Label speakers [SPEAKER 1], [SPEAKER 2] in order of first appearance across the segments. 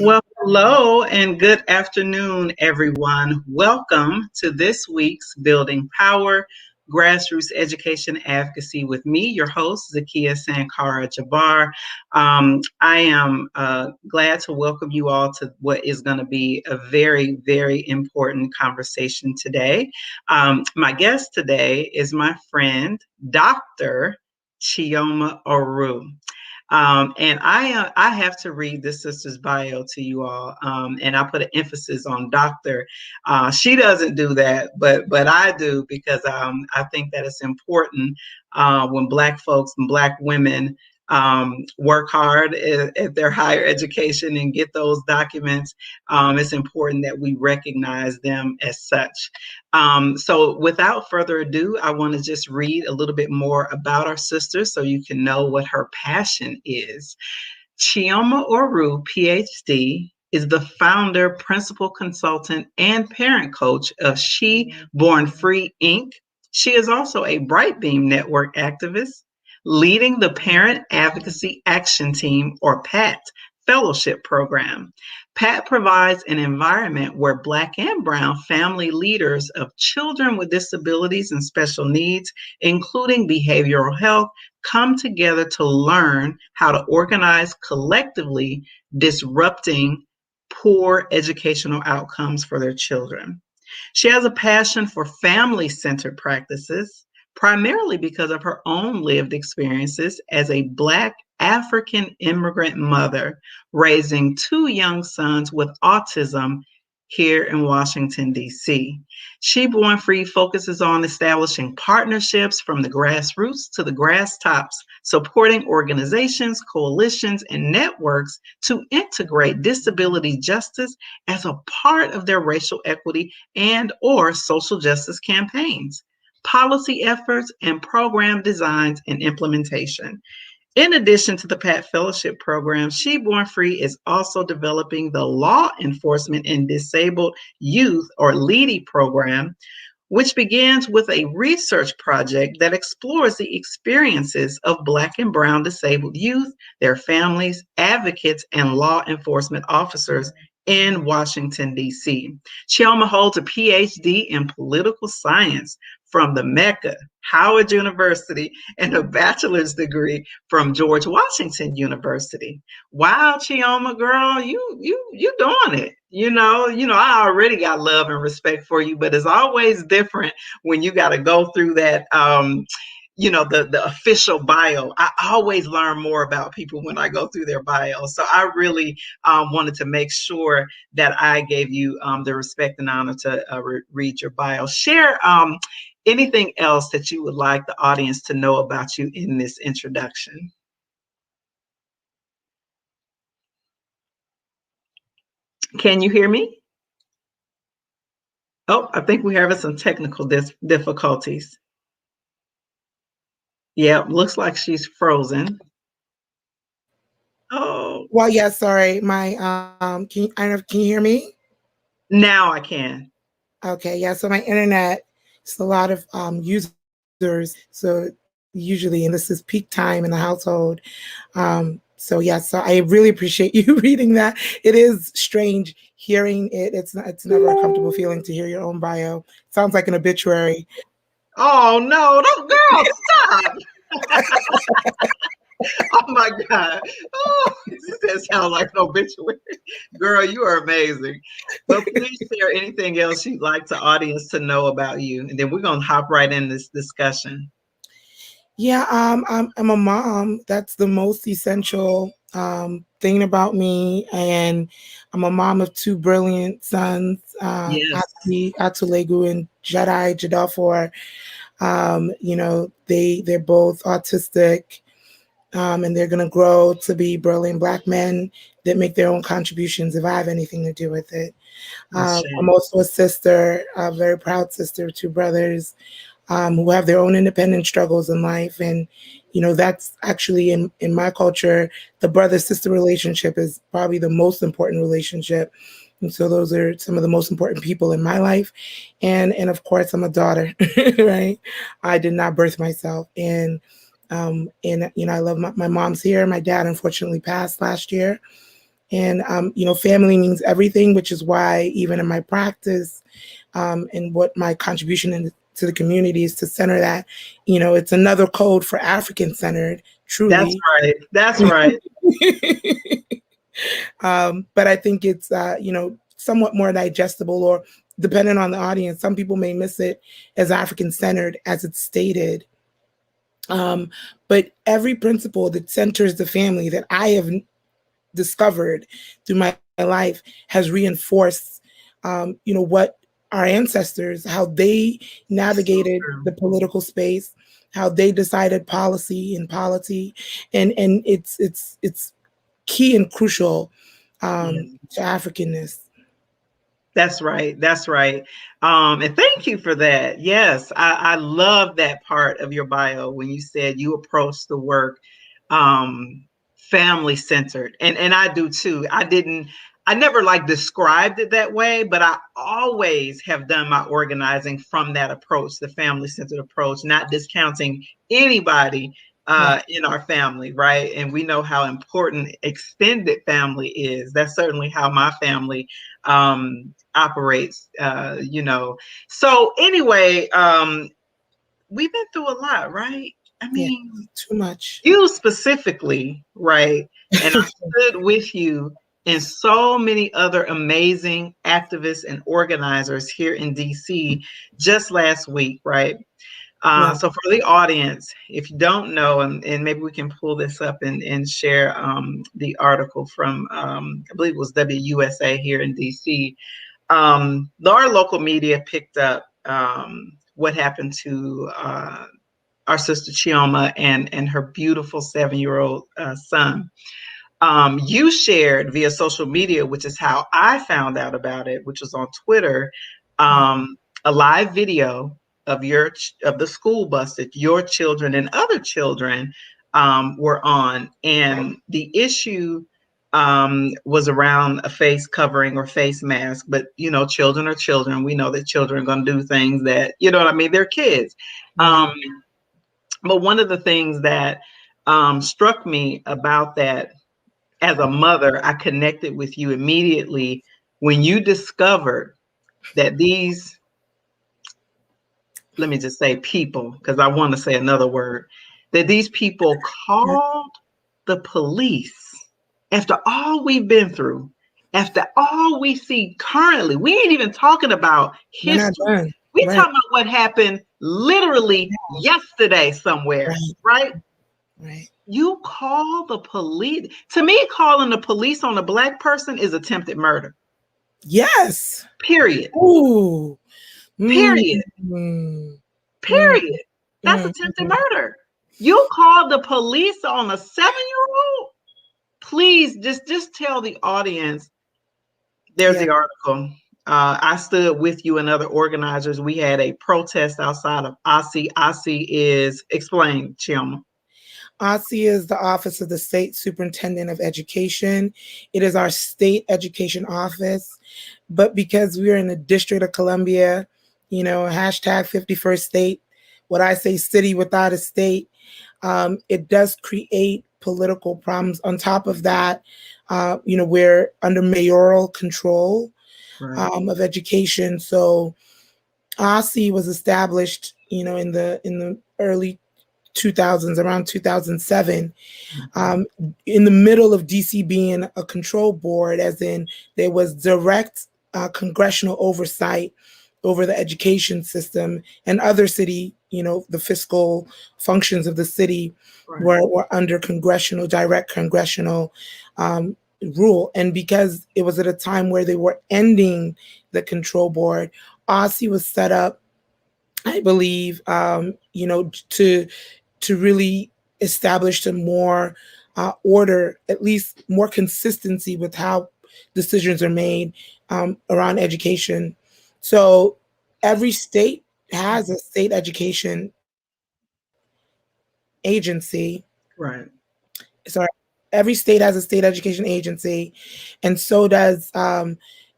[SPEAKER 1] Well, hello and good afternoon, everyone. Welcome to this week's Building Power Grassroots Education Advocacy with me, your host, Zakiya Jabbar. I am glad to welcome you all to what is going to be a very, very important conversation today. My guest today is my friend, Dr. Chioma Oruh. And I have to read this sister's bio to you all, and I put an emphasis on doctor. She doesn't do that, but I do, because I think that it's important when Black folks and Black women work hard at their higher education and get those documents. It's important that we recognize them as such. So without further ado, I want to just read a little bit more about our sister so you can know what her passion is. Chioma Oruh, PhD, is the founder, principal consultant, and parent coach of She Born Free, Inc. She is also a Bright Beam Network activist, leading the Parent Advocacy Action Team, or PAT, fellowship program. PAT provides an environment where Black and Brown family leaders of children with disabilities and special needs, including behavioral health, come together to learn how to organize collectively, disrupting poor educational outcomes for their children. She has a passion for family-centered practices, primarily because of her own lived experiences as a Black African immigrant mother raising two young sons with autism here in Washington, D.C. She Born Free focuses on establishing partnerships from the grassroots to the grass tops, supporting organizations, coalitions, and networks to integrate disability justice as a part of their racial equity and/or social justice campaigns, policy efforts, and program designs and implementation. In addition to the PAT Fellowship Program, She Born Free is also developing the Law Enforcement and Disabled Youth, or LEADY program, which begins with a research project that explores the experiences of Black and Brown disabled youth, their families, advocates, and law enforcement officers in Washington, D.C. Chioma holds a PhD in political science from the Mecca, Howard University, and a bachelor's degree from George Washington University. Wow, Chioma, girl, you doing it. I already got love and respect for you, but it's always different when you got to go through that. The official bio. I always learn more about people when I go through their bio. So I really wanted to make sure that I gave you the respect and honor to read your bio. Share anything else that you would like the audience to know about you in this introduction. Can you hear me? Oh, I think we're having some technical difficulties. Yeah, looks like she's frozen. Oh.
[SPEAKER 2] Well, yeah, sorry. My can you hear me?
[SPEAKER 1] Now I can.
[SPEAKER 2] Okay, yeah. So my internet, it's a lot of users. So usually, and this is peak time in the household. So I really appreciate you reading that. It is strange hearing it. It's never a comfortable feeling to hear your own bio. It sounds like an obituary.
[SPEAKER 1] Oh no, girl, stop. Oh my God. Oh, that sounds like an obituary. Girl, you are amazing. But please share anything else you'd like the audience to know about you. And then we're going to hop right in this discussion.
[SPEAKER 2] Yeah, I'm a mom. That's the most essential thing about me. And I'm a mom of two brilliant sons,
[SPEAKER 1] Yes.
[SPEAKER 2] Atulegu and Jedi Jadafor. They're both autistic. And they're going to grow to be brilliant Black men that make their own contributions if I have anything to do with it.
[SPEAKER 1] That's
[SPEAKER 2] I'm also a sister, a very proud sister of two brothers who have their own independent struggles in life. And, that's actually in my culture, the brother-sister relationship is probably the most important relationship. And so those are some of the most important people in my life. And of course, I'm a daughter, right? I did not birth myself. And I love my mom's here. My dad unfortunately passed last year. And, family means everything, which is why even in my practice and what my contribution to the community is to center that, it's another code for African centered,
[SPEAKER 1] that's
[SPEAKER 2] truly.
[SPEAKER 1] right. That's right.
[SPEAKER 2] But I think it's, somewhat more digestible, or depending on the audience, some people may miss it as African centered as it's stated. But every principle that centers the family that I have discovered through my life has reinforced, what our ancestors, how they
[SPEAKER 1] So
[SPEAKER 2] navigated
[SPEAKER 1] true.
[SPEAKER 2] the political space, how they decided policy and polity, and it's key and crucial
[SPEAKER 1] Yeah.
[SPEAKER 2] to Africanness.
[SPEAKER 1] That's right. That's right. And thank you for that. Yes, I love that part of your bio when you said you approach the work um, family centered, and I do too. I never like described it that way, but I always have done my organizing from that approach, the family centered approach, not discounting anybody
[SPEAKER 2] Right.
[SPEAKER 1] in our family, right? And we know how important extended family is. That's certainly how my family operates, So anyway, we've been through a lot, right? I
[SPEAKER 2] Yeah.
[SPEAKER 1] mean,
[SPEAKER 2] Too much.
[SPEAKER 1] you specifically, right? And I stood with you and so many other amazing activists and organizers here in DC just last week, right?
[SPEAKER 2] Yeah.
[SPEAKER 1] So for the audience, if you don't know, and maybe we can pull this up and share the article from, I believe it was WUSA here in DC. Our local media picked up what happened to our sister Chioma and her beautiful 7-year-old son. You shared via social media, which is how I found out about it, which was on Twitter, a live video of of the school bus that your children and other children were on, and the issue was around a face covering or face mask. But children are children. We know that children are going to do things that what I mean. They're kids.
[SPEAKER 2] Right.
[SPEAKER 1] But one of the things that struck me about that as a mother, I connected with you immediately when you discovered that these, let me just say people, because I want to say another word, that these people called the police after all we've been through, after all we see currently. We ain't even talking about
[SPEAKER 2] We're not
[SPEAKER 1] history.
[SPEAKER 2] done.
[SPEAKER 1] We
[SPEAKER 2] Right.
[SPEAKER 1] talking about what happened literally yesterday somewhere,
[SPEAKER 2] Right.
[SPEAKER 1] right?
[SPEAKER 2] Right.
[SPEAKER 1] You call the police. To me, calling the police on a Black person is attempted murder.
[SPEAKER 2] Yes.
[SPEAKER 1] Period.
[SPEAKER 2] Ooh. Mm.
[SPEAKER 1] Period.
[SPEAKER 2] Mm.
[SPEAKER 1] Period. That's
[SPEAKER 2] Mm.
[SPEAKER 1] attempted murder. You call the police on a 7-year-old? Please just tell the audience. There's
[SPEAKER 2] Yeah.
[SPEAKER 1] the article. I stood with you and other organizers. We had a protest outside of OSSI. OSSI is, explain, Chioma.
[SPEAKER 2] OSSI is the Office of the State Superintendent of Education. It is our state education office. But because we are in the District of Columbia, hashtag 51st state, what I say city without a state, it does create political problems. On top of that, we're under mayoral control
[SPEAKER 1] Right.
[SPEAKER 2] of education. So OSSI was established, in the early 2000s, around 2007,
[SPEAKER 1] Mhm.
[SPEAKER 2] in the middle of DC being a control board, as in there was direct congressional oversight over the education system, and other city, the fiscal functions of the city
[SPEAKER 1] Right.
[SPEAKER 2] were under direct congressional rule. And because it was at a time where they were ending the control board, OSSI was set up, I believe, to really establish a more order, at least more consistency with how decisions are made around education. So every state has a state education agency.
[SPEAKER 1] Right.
[SPEAKER 2] Sorry, every state has a state education agency, and so does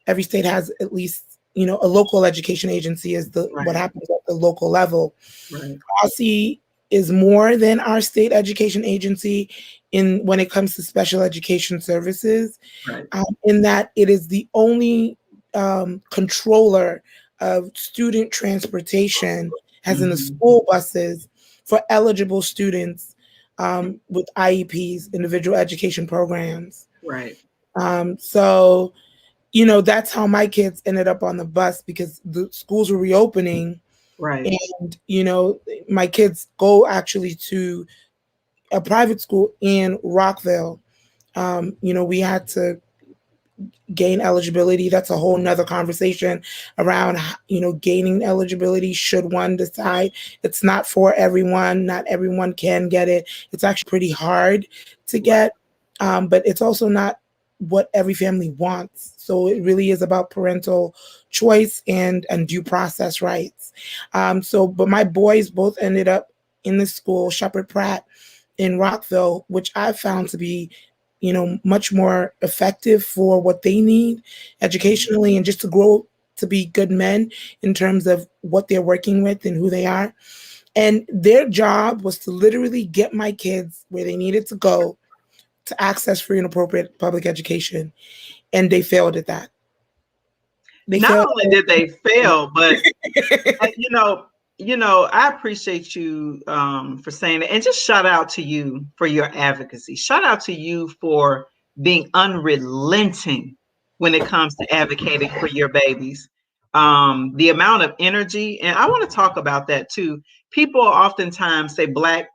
[SPEAKER 2] every state has at least a local education agency is the what
[SPEAKER 1] Right.
[SPEAKER 2] happens at the local level.
[SPEAKER 1] Right.
[SPEAKER 2] Policy is more than our state education agency in when it comes to special education services,
[SPEAKER 1] Right.
[SPEAKER 2] in that it is the only controller of student transportation, as in the
[SPEAKER 1] Hmm.
[SPEAKER 2] school buses for eligible students with IEPs, individual education programs.
[SPEAKER 1] Right.
[SPEAKER 2] So, that's how my kids ended up on the bus because the schools were reopening.
[SPEAKER 1] Right.
[SPEAKER 2] And, my kids go actually to a private school in Rockville. We had to gain eligibility. That's a whole nother conversation around, gaining eligibility. Should one decide it's not for everyone, not everyone can get it. It's actually pretty hard to
[SPEAKER 1] Right.
[SPEAKER 2] get, but it's also not what every family wants. So it really is about parental choice and due process rights. But my boys both ended up in the school, Shepherd Pratt in Rockville, which I found to be much more effective for what they need educationally and just to grow to be good men in terms of what they're working with and who they are. And their job was to literally get my kids where they needed to go to access free and appropriate public education. And they failed at that. They
[SPEAKER 1] Not
[SPEAKER 2] failed.
[SPEAKER 1] only did they fail, but uh, you know, I appreciate you for saying it, and just shout out to you for your advocacy. Shout out to you for being unrelenting when it comes to advocating for your babies. The amount of energy, and I want to talk about that too. People oftentimes say black,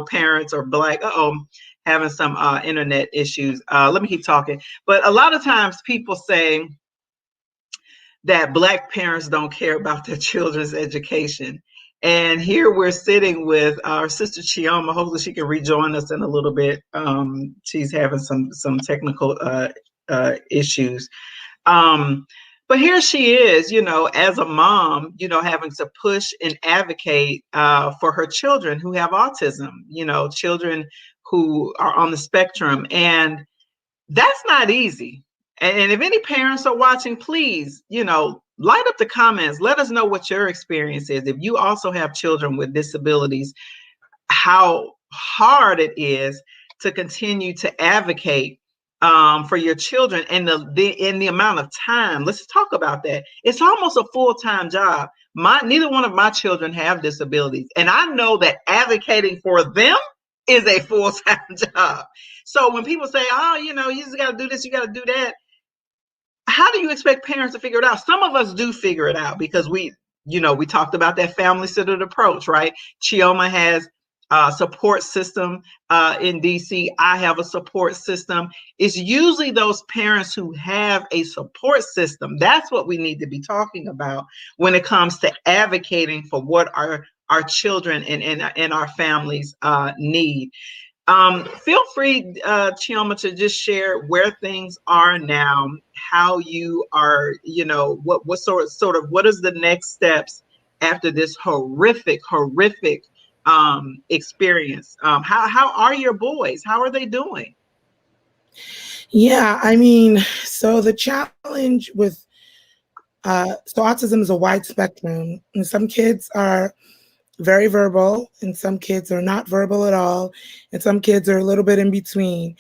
[SPEAKER 1] parents or black. Having some internet issues. Let me keep talking. But a lot of times people say that black parents don't care about their children's education. And here we're sitting with our sister Chioma. Hopefully she can rejoin us in a little bit. She's having some technical issues. Um, but here she is, as a mom, having to push and advocate for her children who have autism, children who are on the spectrum. And that's not easy. And if any parents are watching, please, light up the comments. Let us know what your experience is. If you also have children with disabilities, how hard it is to continue to advocate for your children and the amount of time. Let's talk about that. It's almost a full-time job. Neither one of my children have disabilities, and I know that advocating for them is a full-time job. So when people say, "Oh, you just got to do this, you got to do that," how do you expect parents to figure it out? Some of us do figure it out because we talked about that family-centered approach, right? Chioma has a support system in DC. I have a support system. It's usually those parents who have a support system. That's what we need to be talking about when it comes to advocating for what our children and our families need. Feel free, Chioma, to just share where things are now, how you are, what sort of what is the next steps after this horrific experience. How are your boys? How are they doing?
[SPEAKER 2] Yeah, I mean, so the challenge with so autism is a wide spectrum, and some kids are very verbal, and some kids are not verbal at all, and some kids are a little bit in between.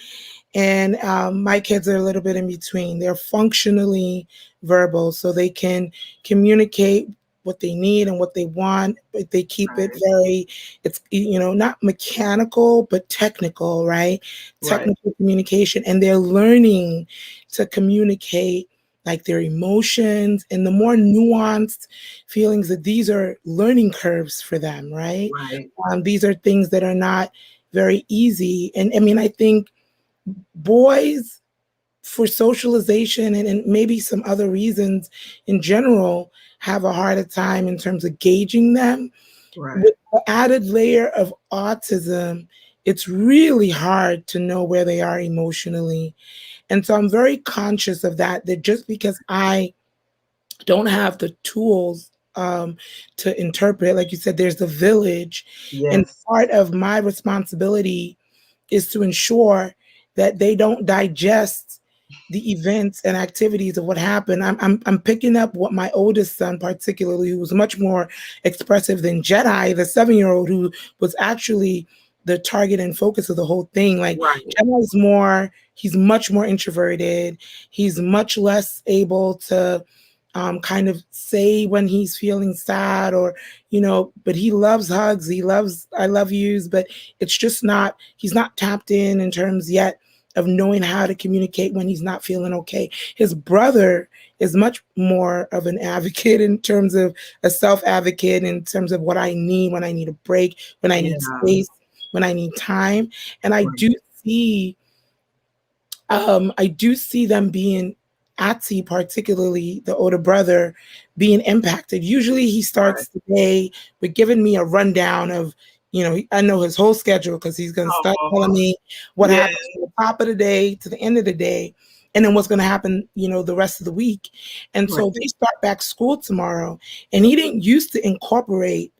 [SPEAKER 2] And my kids are a little bit in between. They're functionally verbal, so they can communicate what they need and what they want, but they keep it
[SPEAKER 1] Right,
[SPEAKER 2] very, it's, not mechanical, but technical, right?
[SPEAKER 1] right,
[SPEAKER 2] Technical communication. And they're learning to communicate like their emotions and the more nuanced feelings that these are learning curves for them, right?
[SPEAKER 1] right,
[SPEAKER 2] These are things that are not very easy. And I mean, I think boys for socialization and maybe some other reasons in general have a harder time in terms of gauging them.
[SPEAKER 1] right,
[SPEAKER 2] With the added layer of autism, it's really hard to know where they are emotionally. And so I'm very conscious of that, that just because I don't have the tools to interpret, like you said, there's the village. And
[SPEAKER 1] Yes.
[SPEAKER 2] part of my responsibility is to ensure that they don't digest the events and activities of what happened. I'm picking up what my oldest son, particularly, who was much more expressive than Jedi, the 7-year old, who was actually the target and focus of the whole thing. Like
[SPEAKER 1] Right.
[SPEAKER 2] Jedi's more, he's much more introverted. He's much less able to kind of say when he's feeling sad, or, but he loves hugs. He loves I love yous, but it's just not, he's not tapped in terms yet of knowing how to communicate when he's not feeling okay. His brother is much more of an advocate, in terms of a self advocate, in terms of what I need, when I need a break, when I
[SPEAKER 1] Yeah.
[SPEAKER 2] need space, when I need time. And
[SPEAKER 1] Right.
[SPEAKER 2] see I do see them being, Atsi, particularly the older brother, being impacted. Usually he
[SPEAKER 1] Right.
[SPEAKER 2] starts the day with giving me a rundown of, I know his whole schedule, because he's going to start telling
[SPEAKER 1] Oh,
[SPEAKER 2] me what
[SPEAKER 1] yeah.
[SPEAKER 2] happens from the top of the day to the end of the day, and then what's going to happen, the rest of the week. And
[SPEAKER 1] Right.
[SPEAKER 2] so they start back school tomorrow, and he didn't used to incorporate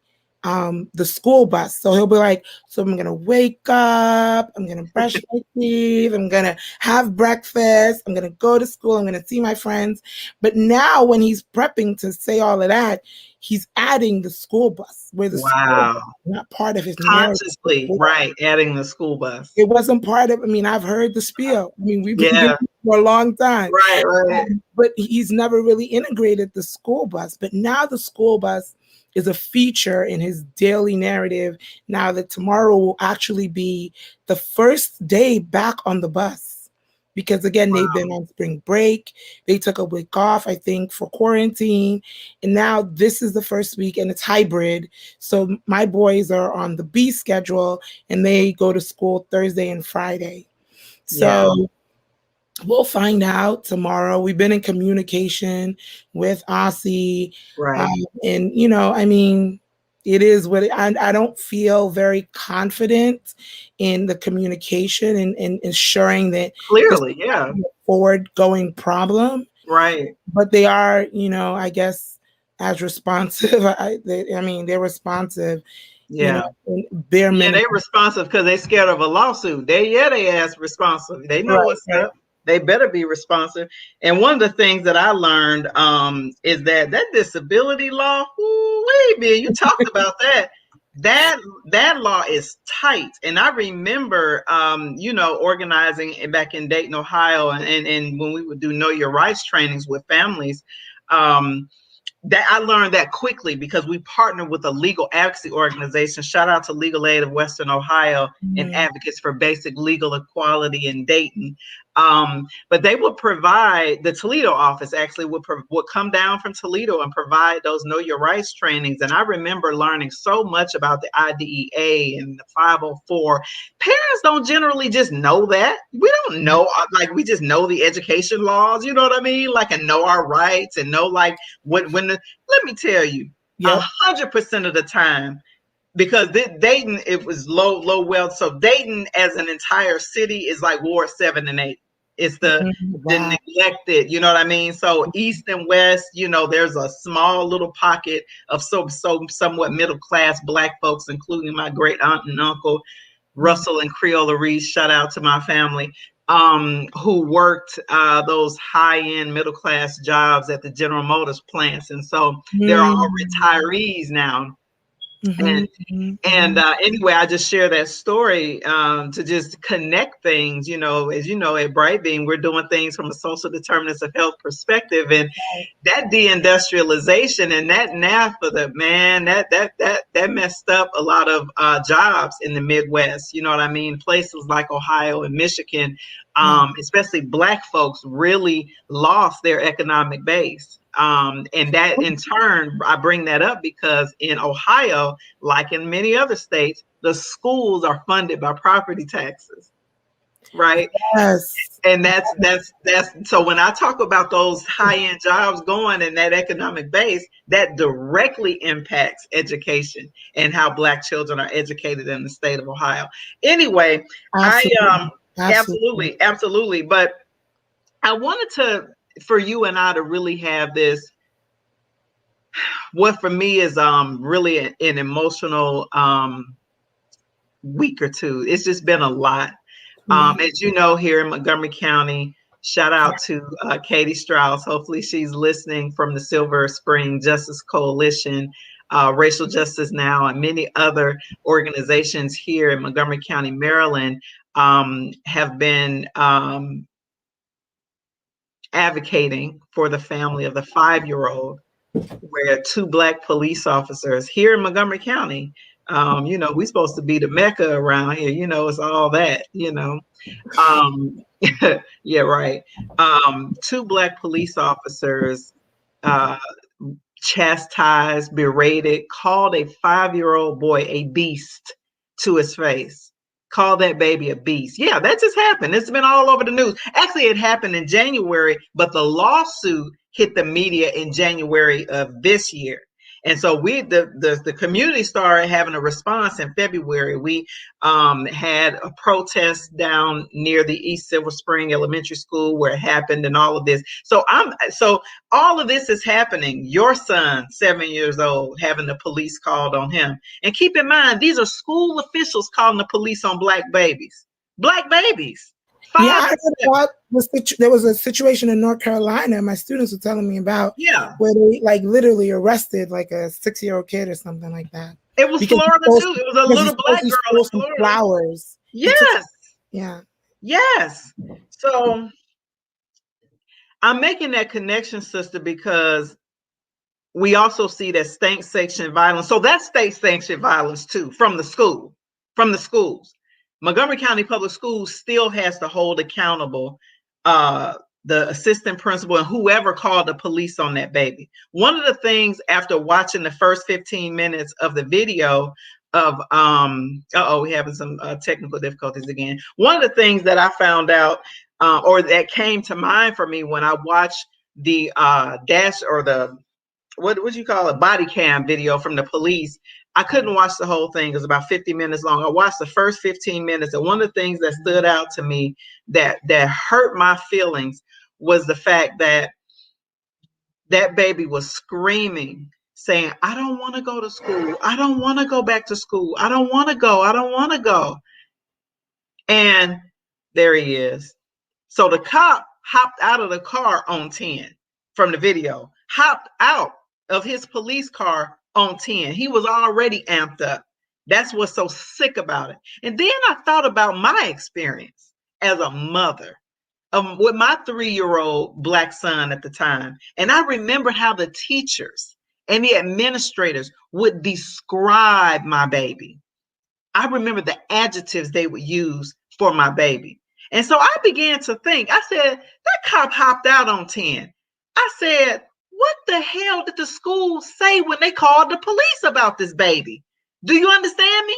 [SPEAKER 2] the school bus. So he'll be like, so I'm gonna wake up, I'm gonna brush my teeth, I'm gonna have breakfast, I'm gonna go to school, I'm gonna see my friends. But now when he's prepping to say all of that, he's adding the school bus, where the school
[SPEAKER 1] Wow.
[SPEAKER 2] bus is not part of his narrative.
[SPEAKER 1] Consciously, right, adding the school bus.
[SPEAKER 2] It wasn't part of, I mean, I've heard the spiel. I mean, we've been doing
[SPEAKER 1] Yeah.
[SPEAKER 2] it for a long time.
[SPEAKER 1] Right, right.
[SPEAKER 2] But he's never really integrated the school bus. But now the school bus is a feature in his daily narrative. Now that tomorrow will actually be the first day back on the bus. Because again, they've been
[SPEAKER 1] Wow.
[SPEAKER 2] on spring break. They took a week off, I think, for quarantine. And now this is the first week, and it's hybrid. So my boys are on the B schedule, and they go to school Thursday and Friday.
[SPEAKER 1] Yeah.
[SPEAKER 2] So we'll find out tomorrow. We've been in communication with Aussie. Um,
[SPEAKER 1] Right.
[SPEAKER 2] and, I mean, it is what I don't feel very confident in the communication, and ensuring that this
[SPEAKER 1] Clearly,
[SPEAKER 2] is
[SPEAKER 1] yeah.
[SPEAKER 2] a forward going problem.
[SPEAKER 1] Right.
[SPEAKER 2] But they are, I guess, as responsive. I mean, they're responsive,
[SPEAKER 1] Yeah.
[SPEAKER 2] in bare
[SPEAKER 1] Yeah,
[SPEAKER 2] minimum.
[SPEAKER 1] they responsive because they scared of a lawsuit. They ass responsive. They know
[SPEAKER 2] Right,
[SPEAKER 1] what's
[SPEAKER 2] right.
[SPEAKER 1] up. They better be responsive. And one of the things that I learned is that disability law, wait, man, you talked about that. That law is tight. And I remember organizing back in Dayton, Ohio, and when we would do Know Your Rights trainings with families. That I learned that quickly because we partnered with a legal advocacy organization. Shout out to Legal Aid of Western Ohio and
[SPEAKER 2] Mm,
[SPEAKER 1] Advocates for Basic Legal Equality in Dayton. But they would provide, the Toledo office actually would come down from Toledo and provide those Know Your Rights trainings. And I remember learning so much about the IDEA and the 504. Parents don't generally just know that. We don't know, like we just know the education laws, you know what I mean? Like, and know our rights and know like let me tell you,
[SPEAKER 2] yep.
[SPEAKER 1] 100% of the time, because Dayton, it was low wealth. So Dayton as an entire city is like Ward 7 and 8. It's the
[SPEAKER 2] Wow.
[SPEAKER 1] neglected, you know what I mean? So east and west, there's a small little pocket of somewhat middle class Black folks, including my great aunt and uncle,
[SPEAKER 2] Mm,
[SPEAKER 1] Russell and Creola Reese. Shout out to my family, who worked those high-end middle-class jobs at the General Motors plants. And so they're all
[SPEAKER 2] mm,
[SPEAKER 1] retirees now.
[SPEAKER 2] mhm,
[SPEAKER 1] And
[SPEAKER 2] mhm,
[SPEAKER 1] and
[SPEAKER 2] mhm.
[SPEAKER 1] anyway, I just share that story to just connect things. As you know, at Brightbeam, we're doing things from a social determinants of health perspective, and that deindustrialization and that NAFTA, that messed up a lot of jobs in the Midwest. You know what I mean? Places like Ohio and Michigan,
[SPEAKER 2] Yeah.
[SPEAKER 1] especially Black folks, really lost their economic base. And that in turn, I bring that up because in Ohio, like in many other states, the schools are funded by property taxes. right?
[SPEAKER 2] Yes.
[SPEAKER 1] And that's so when I talk about those high-end jobs going and that economic base, that directly impacts education and how Black children are educated in the state of Ohio. Anyway, I
[SPEAKER 2] Absolutely. Absolutely.
[SPEAKER 1] absolutely, but I wanted to for you and I to really have this, what for me is really an emotional week or two. It's just been a lot. As you know, here in Montgomery County, shout out to Katie Strauss. Hopefully, she's listening from the Silver Spring Justice Coalition, Racial Justice Now, and many other organizations here in Montgomery County, Maryland, have been advocating for the family of the 5-year-old, where 2 Black police officers here in Montgomery County, we're supposed to be the Mecca around here. It's all that. Um, yeah, right. 2 Black police officers uh, chastised, berated, called a 5-year-old boy a beast to his face. Call that baby a beast. Yeah, that just happened. It's been all over the news. Actually, it happened in January, but the lawsuit hit the media in January of this year. And so the community started having a response in February. We had a protest down near the East Silver Spring Elementary School where it happened, and all of this. So all of this is happening. Your son, 7 years old, having the police called on him. And keep in mind, these are school officials calling the police on Black babies. Black babies.
[SPEAKER 2] Yeah, I heard about there was a situation in North Carolina my students were telling me about, where they like literally arrested like a 6-year-old kid or something like that.
[SPEAKER 1] It was Florida too. It was a little Black girl in Florida.
[SPEAKER 2] Flowers.
[SPEAKER 1] Yes.
[SPEAKER 2] Yeah.
[SPEAKER 1] Yes. So I'm making that connection, sister, because we also see that state-sanctioned violence. So that's state-sanctioned violence too, from the schools. Montgomery County Public Schools still has to hold accountable the assistant principal and whoever called the police on that baby. One of the things after watching the first 15 minutes of the video of we're having some technical difficulties again. One of the things that I found out or that came to mind for me when I watched the dash or the what you call a body cam video from the police. I couldn't watch the whole thing. It was about 50 minutes long. I watched the first 15 minutes, and one of the things that stood out to me that hurt my feelings was the fact that that baby was screaming, saying, I don't want to go to school. I don't want to go back to school. I don't want to go. I don't want to go. And there he is. So the cop hopped out of the car on 10 from the video, hopped out of his police car on 10. He was already amped up. That's what's so sick about it. And then I thought about my experience as a mother with my 3-year-old Black son at the time. And I remember how the teachers and the administrators would describe my baby. I remember the adjectives they would use for my baby. And so I began to think, I said, that cop hopped out on 10. I said, what the hell did the school say when they called the police about this baby? Do you understand me?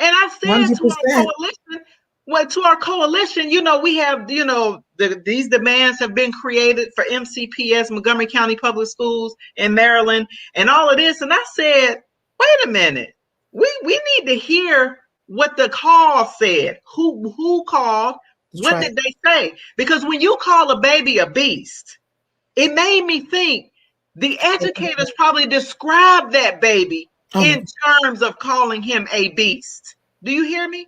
[SPEAKER 1] And I said 100%. to our coalition, we have, these demands have been created for MCPS, Montgomery County Public Schools in Maryland, and all of this. And I said, wait a minute, we need to hear what the call said. Who called? What did they say? Because when you call a baby a beast, it made me think the educators probably described that baby in terms of calling him a beast. Do you hear me?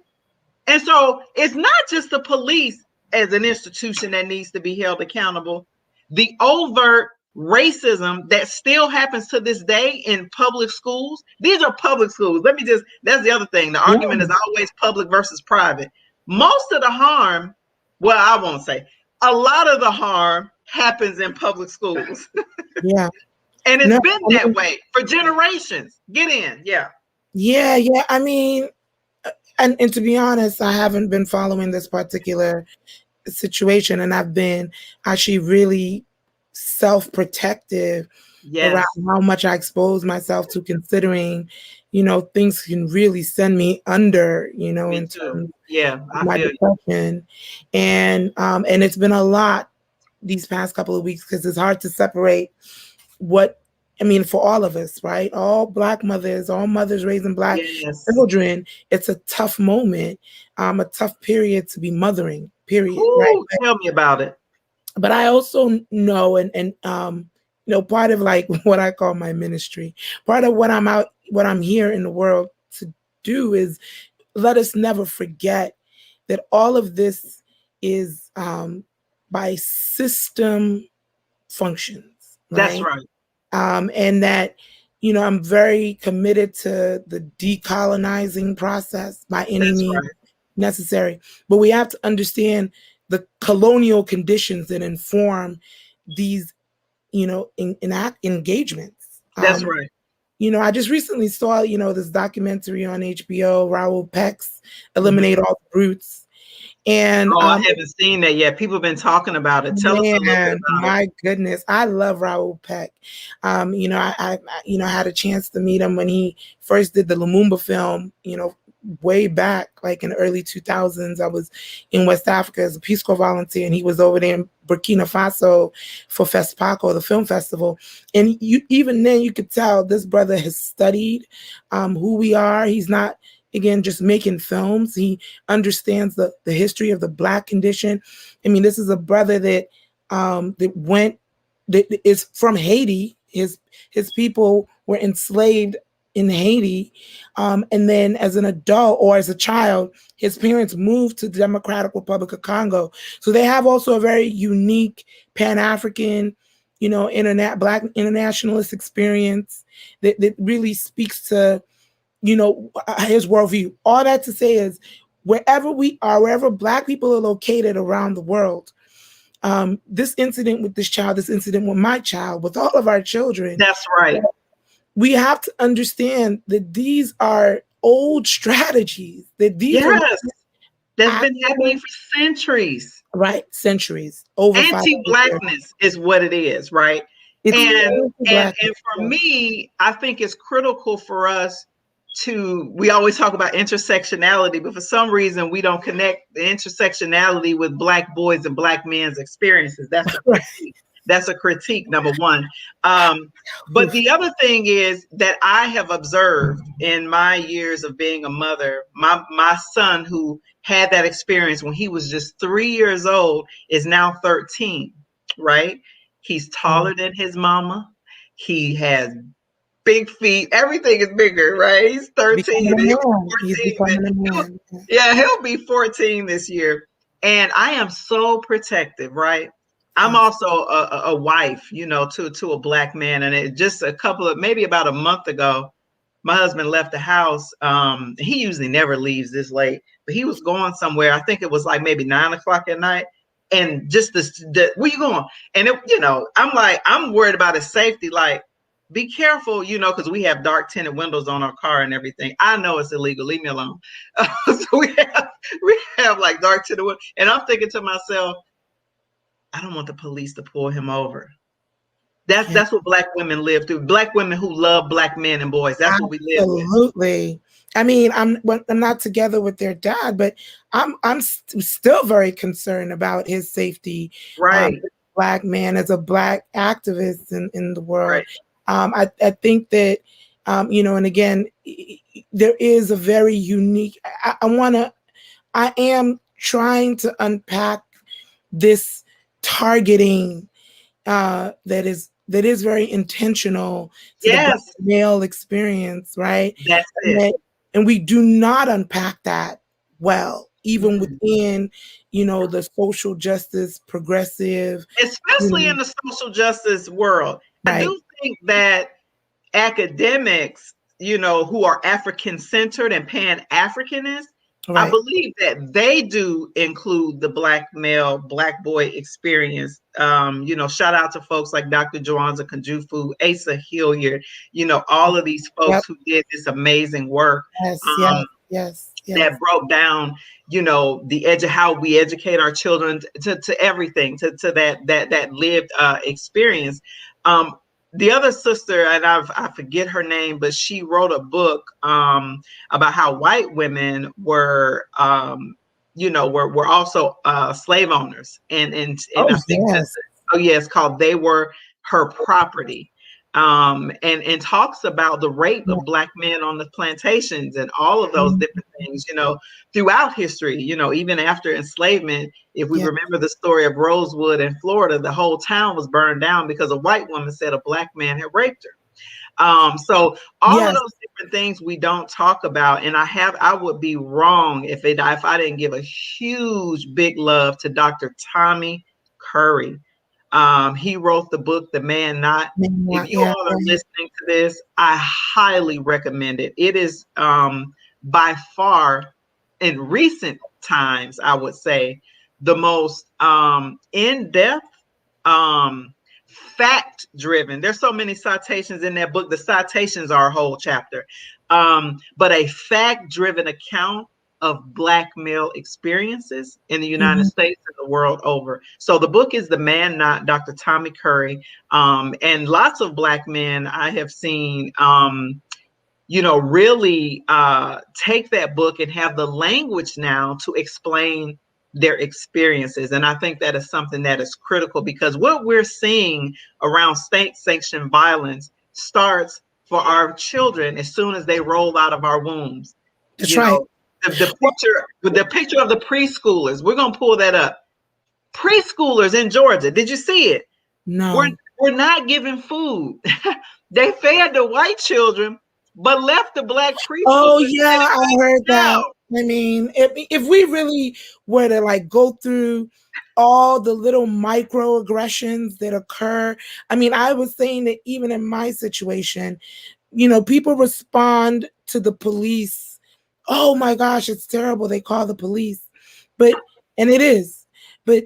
[SPEAKER 1] And so it's not just the police as an institution that needs to be held accountable. The overt racism that still happens to this day in public schools. These are public schools. That's the other thing. The argument is always public versus private. Most of the harm, well, I won't say, a lot of the harm happens in public schools.
[SPEAKER 2] Yeah.
[SPEAKER 1] And it's been that way for generations. Get in. Yeah.
[SPEAKER 2] Yeah. I mean, and to be honest, I haven't been following this particular situation, and I've been actually really self-protective around
[SPEAKER 1] Yes.
[SPEAKER 2] how much I expose myself to, considering, things can really send me under,
[SPEAKER 1] Me
[SPEAKER 2] in
[SPEAKER 1] too.
[SPEAKER 2] terms
[SPEAKER 1] Yeah,
[SPEAKER 2] of
[SPEAKER 1] I
[SPEAKER 2] my
[SPEAKER 1] feel you.
[SPEAKER 2] depression. And it's been a lot these past couple of weeks, because it's hard to separate what, I mean, for all of us, right? All Black mothers, all mothers raising Black
[SPEAKER 1] Yes.
[SPEAKER 2] children, it's a tough moment, a tough period to be mothering, period, right?
[SPEAKER 1] Whoo, tell me about it.
[SPEAKER 2] But I also know, part of like what I call my ministry, part of what I'm here in the world to do is let us never forget that all of this is by system functions,
[SPEAKER 1] That's
[SPEAKER 2] right?
[SPEAKER 1] right.
[SPEAKER 2] And that, I'm very committed to the decolonizing process by any
[SPEAKER 1] That's
[SPEAKER 2] means
[SPEAKER 1] right.
[SPEAKER 2] necessary. But we have to understand the colonial conditions that inform these, engagements.
[SPEAKER 1] That's right.
[SPEAKER 2] I just recently saw, this documentary on HBO, Raoul Peck's "Eliminate
[SPEAKER 1] Mhm.
[SPEAKER 2] All the Brutes," and
[SPEAKER 1] Oh, I haven't seen that yet. People have been talking about it. Tell us a little bit
[SPEAKER 2] man,
[SPEAKER 1] about it.
[SPEAKER 2] my goodness, I love Raoul Peck. I had a chance to meet him when he first did the Lumumba film. Way back, like in the early 2000s. I was in West Africa as a Peace Corps volunteer, and he was over there in Burkina Faso for FESPACO, the film festival. And even then, you could tell this brother has studied who we are. He's not, again, just making films. He understands the history of the Black condition. I mean, this is a brother that is from Haiti. His people were enslaved in Haiti, and then as an adult or as a child, his parents moved to the Democratic Republic of Congo. So they have also a very unique Pan-African, Black internationalist experience that really speaks to, his worldview. All that to say is, wherever we are, wherever Black people are located around the world, this incident with this child, this incident with my child, with all of our children,
[SPEAKER 1] That's right.
[SPEAKER 2] we have to understand that these are old strategies, that these are
[SPEAKER 1] Yes. That's been happening
[SPEAKER 2] actual,
[SPEAKER 1] for centuries.
[SPEAKER 2] right, centuries, over 500 years.
[SPEAKER 1] Anti-blackness is what it is, right?
[SPEAKER 2] It's
[SPEAKER 1] And
[SPEAKER 2] blackness.
[SPEAKER 1] for me, I think it's critical for us to, we always talk about intersectionality, but for some reason we don't connect the intersectionality with Black boys and Black men's experiences. That's a
[SPEAKER 2] Right.
[SPEAKER 1] critique. That's a critique, number one. But the other thing is that I have observed in my years of being a mother, my son, who had that experience when he was just 3 years old, is now 13, right? He's taller than his mama. He has big feet. Everything is bigger, right? He's 13.
[SPEAKER 2] Becoming a
[SPEAKER 1] He'll
[SPEAKER 2] man.
[SPEAKER 1] be
[SPEAKER 2] He's
[SPEAKER 1] 14.
[SPEAKER 2] becoming a man.
[SPEAKER 1] Yeah, he'll be 14 this year. And I am so protective, right? I'm
[SPEAKER 2] Yes.
[SPEAKER 1] also a wife, to a Black man. And it just maybe about a month ago, my husband left the house. He usually never leaves this late, but he was going somewhere. I think it was like maybe 9 o'clock at night. And just where you going? And I'm worried about his safety. Like, be careful, because we have dark tinted windows on our car and everything. I know it's illegal. Leave me alone. So we have like dark tinted windows, and I'm thinking to myself, I don't want the police to pull him over.
[SPEAKER 2] Yeah.
[SPEAKER 1] That's what Black women live through. Black women who love Black men and boys. That's what we live with.
[SPEAKER 2] Absolutely. I mean, I'm not together with their dad, but still very concerned about his safety.
[SPEAKER 1] Right.
[SPEAKER 2] Black man, as a Black activist in the
[SPEAKER 1] Right.
[SPEAKER 2] world. I think that, and again, there is a very unique. I am trying to unpack this targeting that is very intentional to the Black
[SPEAKER 1] Yes.
[SPEAKER 2] male experience, right?
[SPEAKER 1] That's
[SPEAKER 2] And,
[SPEAKER 1] it.
[SPEAKER 2] and we do not unpack that well, even
[SPEAKER 1] Mm.
[SPEAKER 2] within, the social justice progressive,
[SPEAKER 1] Especially in the social justice world. I
[SPEAKER 2] right,
[SPEAKER 1] do think that academics, who are African centered and Pan Africanist, I
[SPEAKER 2] right.
[SPEAKER 1] believe that they do include the Black male, Black boy experience. Shout out to folks like Dr. Joanza Kunjufu, Asa Hilliard, all of these
[SPEAKER 2] Yep.
[SPEAKER 1] folks who did this amazing work.
[SPEAKER 2] Yes.
[SPEAKER 1] Um,
[SPEAKER 2] Yes. Yes.
[SPEAKER 1] that broke down, the edge of how we educate our children to everything, to that lived experience. The other sister, and I forget her name, but she wrote a book about how white women were, were also slave owners, and
[SPEAKER 2] Oh
[SPEAKER 1] I think that,
[SPEAKER 2] yes.
[SPEAKER 1] oh yeah, it's called "They Were Her Property." And talks about the rape
[SPEAKER 2] Yeah.
[SPEAKER 1] of black men on the plantations and all of those different things, throughout history, even after enslavement. If we
[SPEAKER 2] Yeah.
[SPEAKER 1] remember the story of Rosewood in Florida, the whole town was burned down because a white woman said a black man had raped her. So all of
[SPEAKER 2] Yes.
[SPEAKER 1] those different things we don't talk about, and I would be wrong if I didn't give a huge big love to Dr. Tommy Curry. He wrote the book The Man Not. If you
[SPEAKER 2] Yeah.
[SPEAKER 1] all are listening to this, I highly recommend it. It is by far, in recent times, I would say, the most in-depth, fact driven. There's so many citations in that book. The citations are a whole chapter. But a fact driven account of black male experiences in the United States and the world over. So the book is The Man Not, Dr. Tommy Curry. And lots of black men I have seen really take that book and have the language now to explain their experiences. And I think that is something that is critical, because what we're seeing around state-sanctioned violence starts for our children as soon as they roll out of our wombs.
[SPEAKER 2] That's right.
[SPEAKER 1] The picture of the preschoolers, we're going to pull that up. Preschoolers in Georgia, did you see it?
[SPEAKER 2] No.
[SPEAKER 1] We're not giving food. They fed the white children, but left the black preschoolers.
[SPEAKER 2] Oh yeah, I heard that. I mean, if we really were to like go through all the little microaggressions that occur, I mean, I was saying that even in my situation, people respond to the police. Oh my gosh, it's terrible. They call the police. And it is. But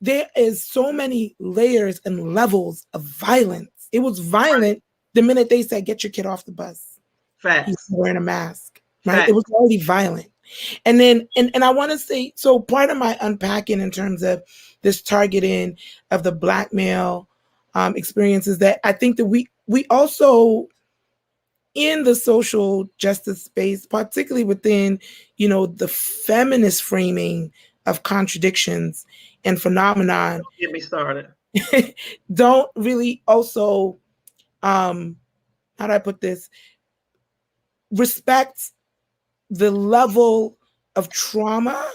[SPEAKER 2] there is so many layers and levels of violence. It was violent the minute they said, get your kid off the bus.
[SPEAKER 1] Facts.
[SPEAKER 2] He's wearing a mask, right? Facts. It was already violent. And then, and I want to say, so part of my unpacking in terms of this targeting of the black male experiences, that I think that we also, in the social justice space, particularly within, the feminist framing of contradictions and phenomenon,
[SPEAKER 1] don't get me started.
[SPEAKER 2] Don't really also, how do I put this? Respect the level of trauma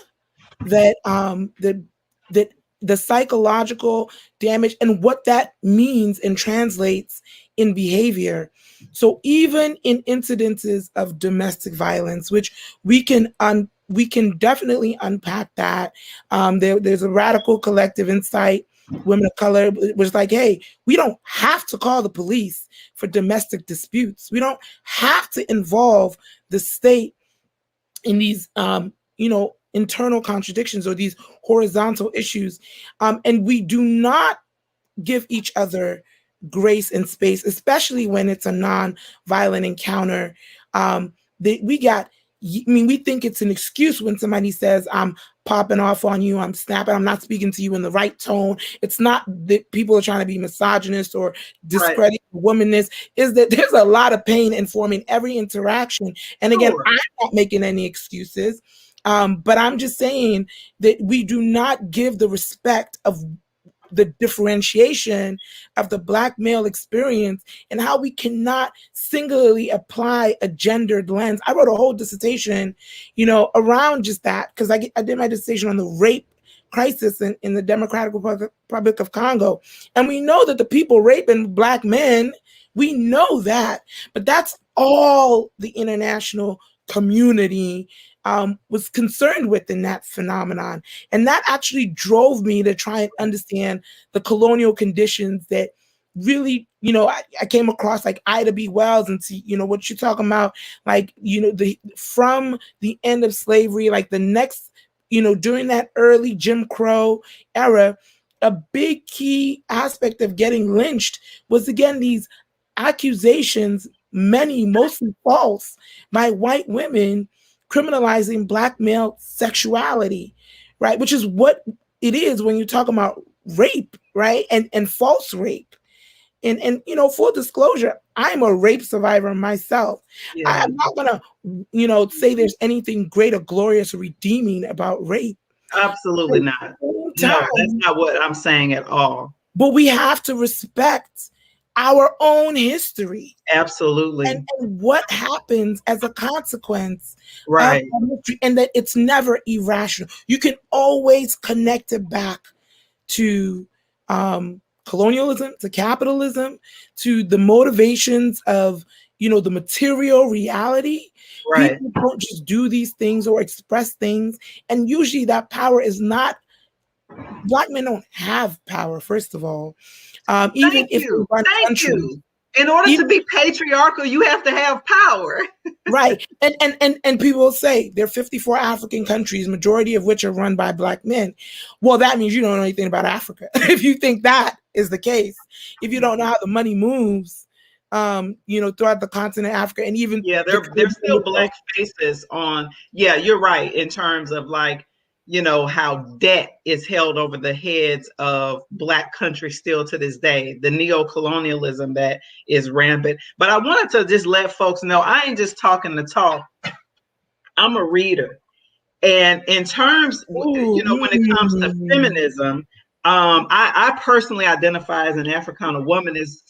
[SPEAKER 2] that that the psychological damage and what that means and translates in behavior. So even in incidences of domestic violence, which we can definitely unpack that. There's a radical collective insight, Women of Color, was like, hey, we don't have to call the police for domestic disputes. We don't have to involve the state in these internal contradictions or these horizontal issues. And we do not give each other grace and space, especially when it's a non-violent encounter. We think it's an excuse when somebody says, I'm popping off on you, I'm snapping, I'm not speaking to you in the right tone. It's not that people are trying to be misogynist or discredit womanness, is that there's a lot of pain informing every interaction. And again, I'm not making any excuses, but I'm just saying that we do not give the respect of the differentiation of the black male experience and how we cannot singularly apply a gendered lens. I wrote a whole dissertation, around just that, because I did my dissertation on the rape crisis in the Democratic Republic of Congo. And we know that the people raping black men, we know that, but that's all the international community was concerned with in that phenomenon. And that actually drove me to try and understand the colonial conditions that really, I came across like Ida B. Wells and see, what you're talking about, like, from the end of slavery, like the next, during that early Jim Crow era, a big key aspect of getting lynched was, again, these accusations, many mostly false, by white women criminalizing Black male sexuality, right? Which is what it is when you talk about rape, right? And false rape. And full disclosure, I'm a rape survivor myself.
[SPEAKER 1] Yeah,
[SPEAKER 2] I'm not gonna, say there's anything great or glorious or redeeming about rape.
[SPEAKER 1] absolutely not. No, that's
[SPEAKER 2] Time,
[SPEAKER 1] not what I'm saying at all.
[SPEAKER 2] but we have to respect our own history and,
[SPEAKER 1] Absolutely.
[SPEAKER 2] and what happens as a consequence of
[SPEAKER 1] Right.
[SPEAKER 2] our history, and that it's never irrational. You can always connect it back to colonialism, to capitalism, to the motivations of the material reality.
[SPEAKER 1] Right.
[SPEAKER 2] People don't just do these things or express things, and usually that power is not. Black men don't have power, first of all. Even
[SPEAKER 1] Thank
[SPEAKER 2] if they
[SPEAKER 1] you.
[SPEAKER 2] run
[SPEAKER 1] Thank
[SPEAKER 2] countries,
[SPEAKER 1] you. In order to
[SPEAKER 2] even
[SPEAKER 1] be patriarchal, you have to have power.
[SPEAKER 2] right, and people will say there are 54 African countries, majority of which are run by Black men. Well, that means you don't know anything about Africa. If you think that is the case, if you don't know how the money moves, throughout the continent of Africa, and even
[SPEAKER 1] Yeah,
[SPEAKER 2] the
[SPEAKER 1] there's still
[SPEAKER 2] Caribbean.
[SPEAKER 1] black faces on. Yeah, you're right in terms of like, how debt is held over the heads of black countries still to this day, the neo-colonialism that is rampant. But I wanted to just let folks know I ain't just talking to talk. I'm a reader. And in terms,
[SPEAKER 2] Ooh,
[SPEAKER 1] when it comes to feminism, I personally identify as an Africana woman is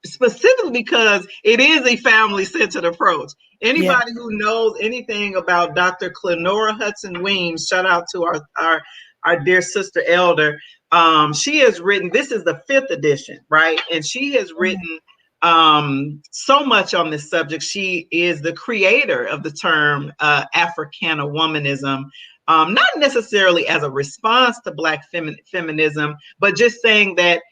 [SPEAKER 1] specifically because it is a family-centered approach.
[SPEAKER 2] yeah,
[SPEAKER 1] Anybody who knows anything about Dr. Clenora Hudson Weems, shout out to our dear sister elder. She has written, this is the 5th edition, right? And she has written so much on this subject. She is the creator of the term Africana womanism, not necessarily as a response to Black feminism, but just saying that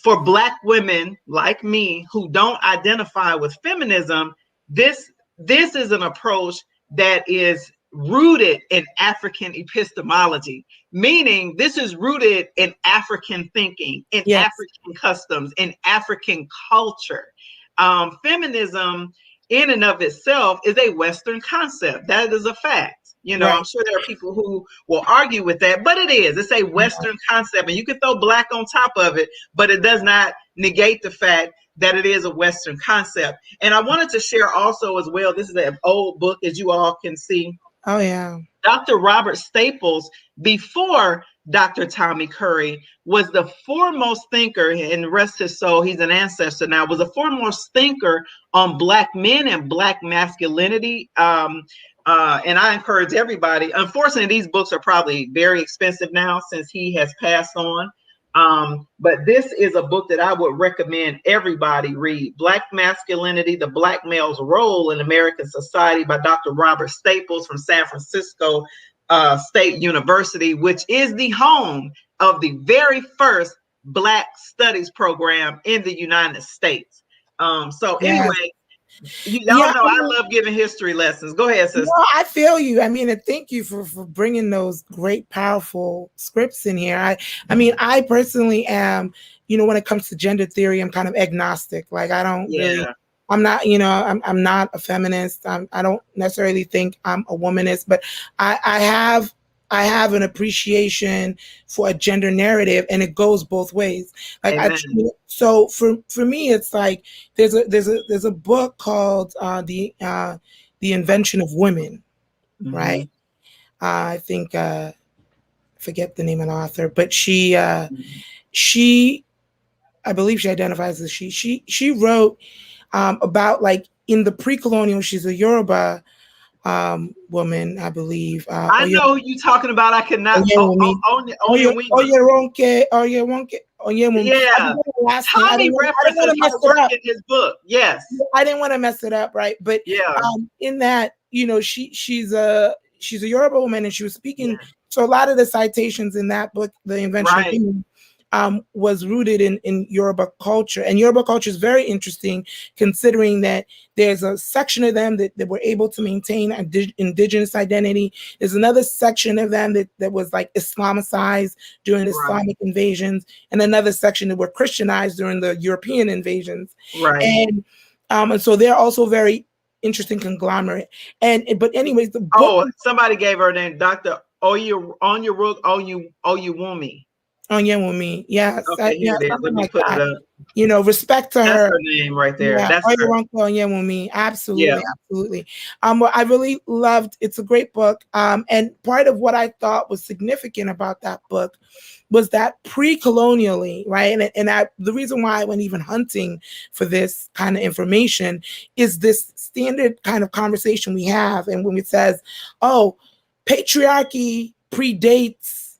[SPEAKER 1] for Black women like me who don't identify with feminism, this is an approach that is rooted in African epistemology, meaning this is rooted in African thinking, in
[SPEAKER 2] yes,
[SPEAKER 1] African customs, in African culture. Feminism in and of itself is a Western concept. That is a fact. I'm
[SPEAKER 2] right,
[SPEAKER 1] sure there are people who will argue with that, but it is. It's a Western concept, and you can throw Black on top of it, but it does not negate the fact that it is a Western concept. And I wanted to share also as well, this is an old book, as you all can see.
[SPEAKER 2] oh yeah,
[SPEAKER 1] Dr. Robert Staples, before Dr. Tommy Curry, was the foremost thinker, and rest his soul, he's an ancestor now, was the foremost thinker on Black men and Black masculinity. And I encourage everybody. Unfortunately, these books are probably very expensive now since he has passed on. But this is a book that I would recommend everybody read. Black Masculinity, the Black Male's Role in American Society by Dr. Robert Staples from San Francisco State University, which is the home of the very first Black Studies program in the United States. So
[SPEAKER 2] yeah,
[SPEAKER 1] anyway, y'all
[SPEAKER 2] yeah.
[SPEAKER 1] know I love giving history lessons. Go ahead,
[SPEAKER 2] No,
[SPEAKER 1] sister.
[SPEAKER 2] I feel you. I mean, and thank you for bringing those great, powerful scripts in here. I mean, I personally am, when it comes to gender theory, I'm kind of agnostic. Like, I don't really,
[SPEAKER 1] Yeah,
[SPEAKER 2] I'm not, I'm not a feminist. I don't necessarily think I'm a womanist, but I have an appreciation for a gender narrative, and it goes both ways. Like,
[SPEAKER 1] amen.
[SPEAKER 2] so for me, it's like there's a book called the Invention of Women,
[SPEAKER 1] Mm-hmm.
[SPEAKER 2] right? I think forget the name of the author, but she I believe she identifies as she wrote about, like, in the pre-colonial. She's a Yoruba woman, I believe.
[SPEAKER 1] I know who you talking about. I cannot.
[SPEAKER 2] Oyewumi.
[SPEAKER 1] Onyewima.
[SPEAKER 2] Oyewumi. I
[SPEAKER 1] Yeah,
[SPEAKER 2] didn't know the last name.
[SPEAKER 1] Tommy
[SPEAKER 2] I didn't want
[SPEAKER 1] references
[SPEAKER 2] to mess
[SPEAKER 1] her
[SPEAKER 2] it
[SPEAKER 1] work
[SPEAKER 2] up.
[SPEAKER 1] in his book. Yes.
[SPEAKER 2] I didn't want to mess it up, right? But
[SPEAKER 1] Yeah.
[SPEAKER 2] in that, she's a Yoruba woman, and she was speaking.
[SPEAKER 1] Yeah.
[SPEAKER 2] So a lot of the citations in that book, The Invention of
[SPEAKER 1] Right.
[SPEAKER 2] Women, was rooted in Yoruba culture. And Yoruba culture is very interesting, considering that there's a section of them that were able to maintain indigenous identity. There's another section of them that was like Islamicized during
[SPEAKER 1] Right.
[SPEAKER 2] Islamic invasions, and another section that were Christianized during the European invasions.
[SPEAKER 1] Right.
[SPEAKER 2] And so they're also very interesting conglomerate. But anyways, the book.
[SPEAKER 1] Oh, somebody gave her name, Dr. Oyewumi.
[SPEAKER 2] Onyewumi. Yes.
[SPEAKER 1] Okay,
[SPEAKER 2] Yeah,
[SPEAKER 1] here it is. Let
[SPEAKER 2] something
[SPEAKER 1] me
[SPEAKER 2] like
[SPEAKER 1] put it
[SPEAKER 2] that.
[SPEAKER 1] up.
[SPEAKER 2] Respect to
[SPEAKER 1] That's
[SPEAKER 2] her.
[SPEAKER 1] her name right there.
[SPEAKER 2] Yeah,
[SPEAKER 1] That's her.
[SPEAKER 2] Onyewumi.
[SPEAKER 1] Yeah.
[SPEAKER 2] Absolutely, absolutely. What I really loved, it's a great book. And part of what I thought was significant about that book was that pre-colonially, right? The reason why I went even hunting for this kind of information is this standard kind of conversation we have. And when it says, oh, patriarchy predates,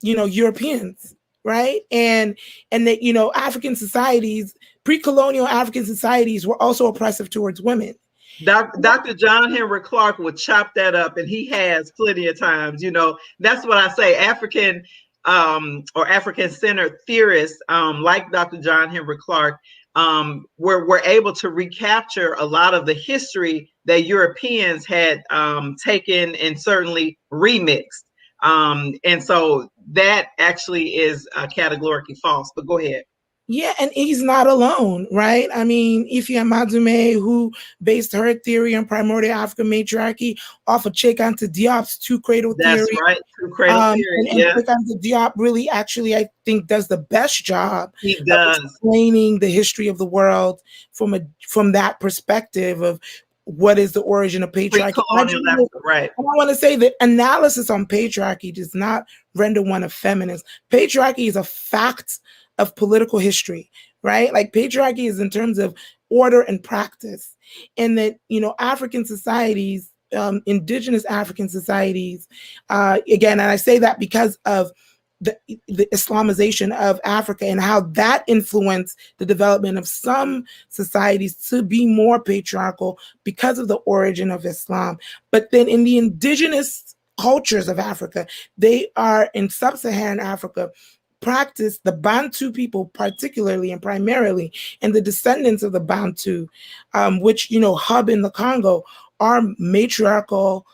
[SPEAKER 2] Europeans, right? And that, African societies, pre-colonial African societies were also oppressive towards women.
[SPEAKER 1] Dr. John Henry Clark would chop that up, and he has plenty of times. That's what I say. African or African-centered theorists, like Dr. John Henry Clark, were able to recapture a lot of the history that Europeans had taken and certainly remixed. And so that actually is categorically false. But go ahead.
[SPEAKER 2] Yeah, and he's not alone, right? I mean, Ife Amadume, who based her theory on primordial African matriarchy off of Cheikh Diop's two cradle
[SPEAKER 1] That's
[SPEAKER 2] theory.
[SPEAKER 1] right, two cradle theory.
[SPEAKER 2] And Cheikh Diop really, actually, I think, does the best job
[SPEAKER 1] he does
[SPEAKER 2] of explaining the history of the world from that perspective of what is the origin of patriarchy.
[SPEAKER 1] Right.
[SPEAKER 2] I want to say that analysis on patriarchy does not render one a feminist. Patriarchy is a fact of political history, right? Like patriarchy is in terms of order and practice. And that, African societies, indigenous African societies, again, and I say that because of the Islamization of Africa and how that influenced the development of some societies to be more patriarchal because of the origin of Islam. But then in the indigenous cultures of Africa, they are in sub-Saharan Africa, practice the Bantu people particularly and primarily, and the descendants of the Bantu, which, hub in the Congo, are matriarchal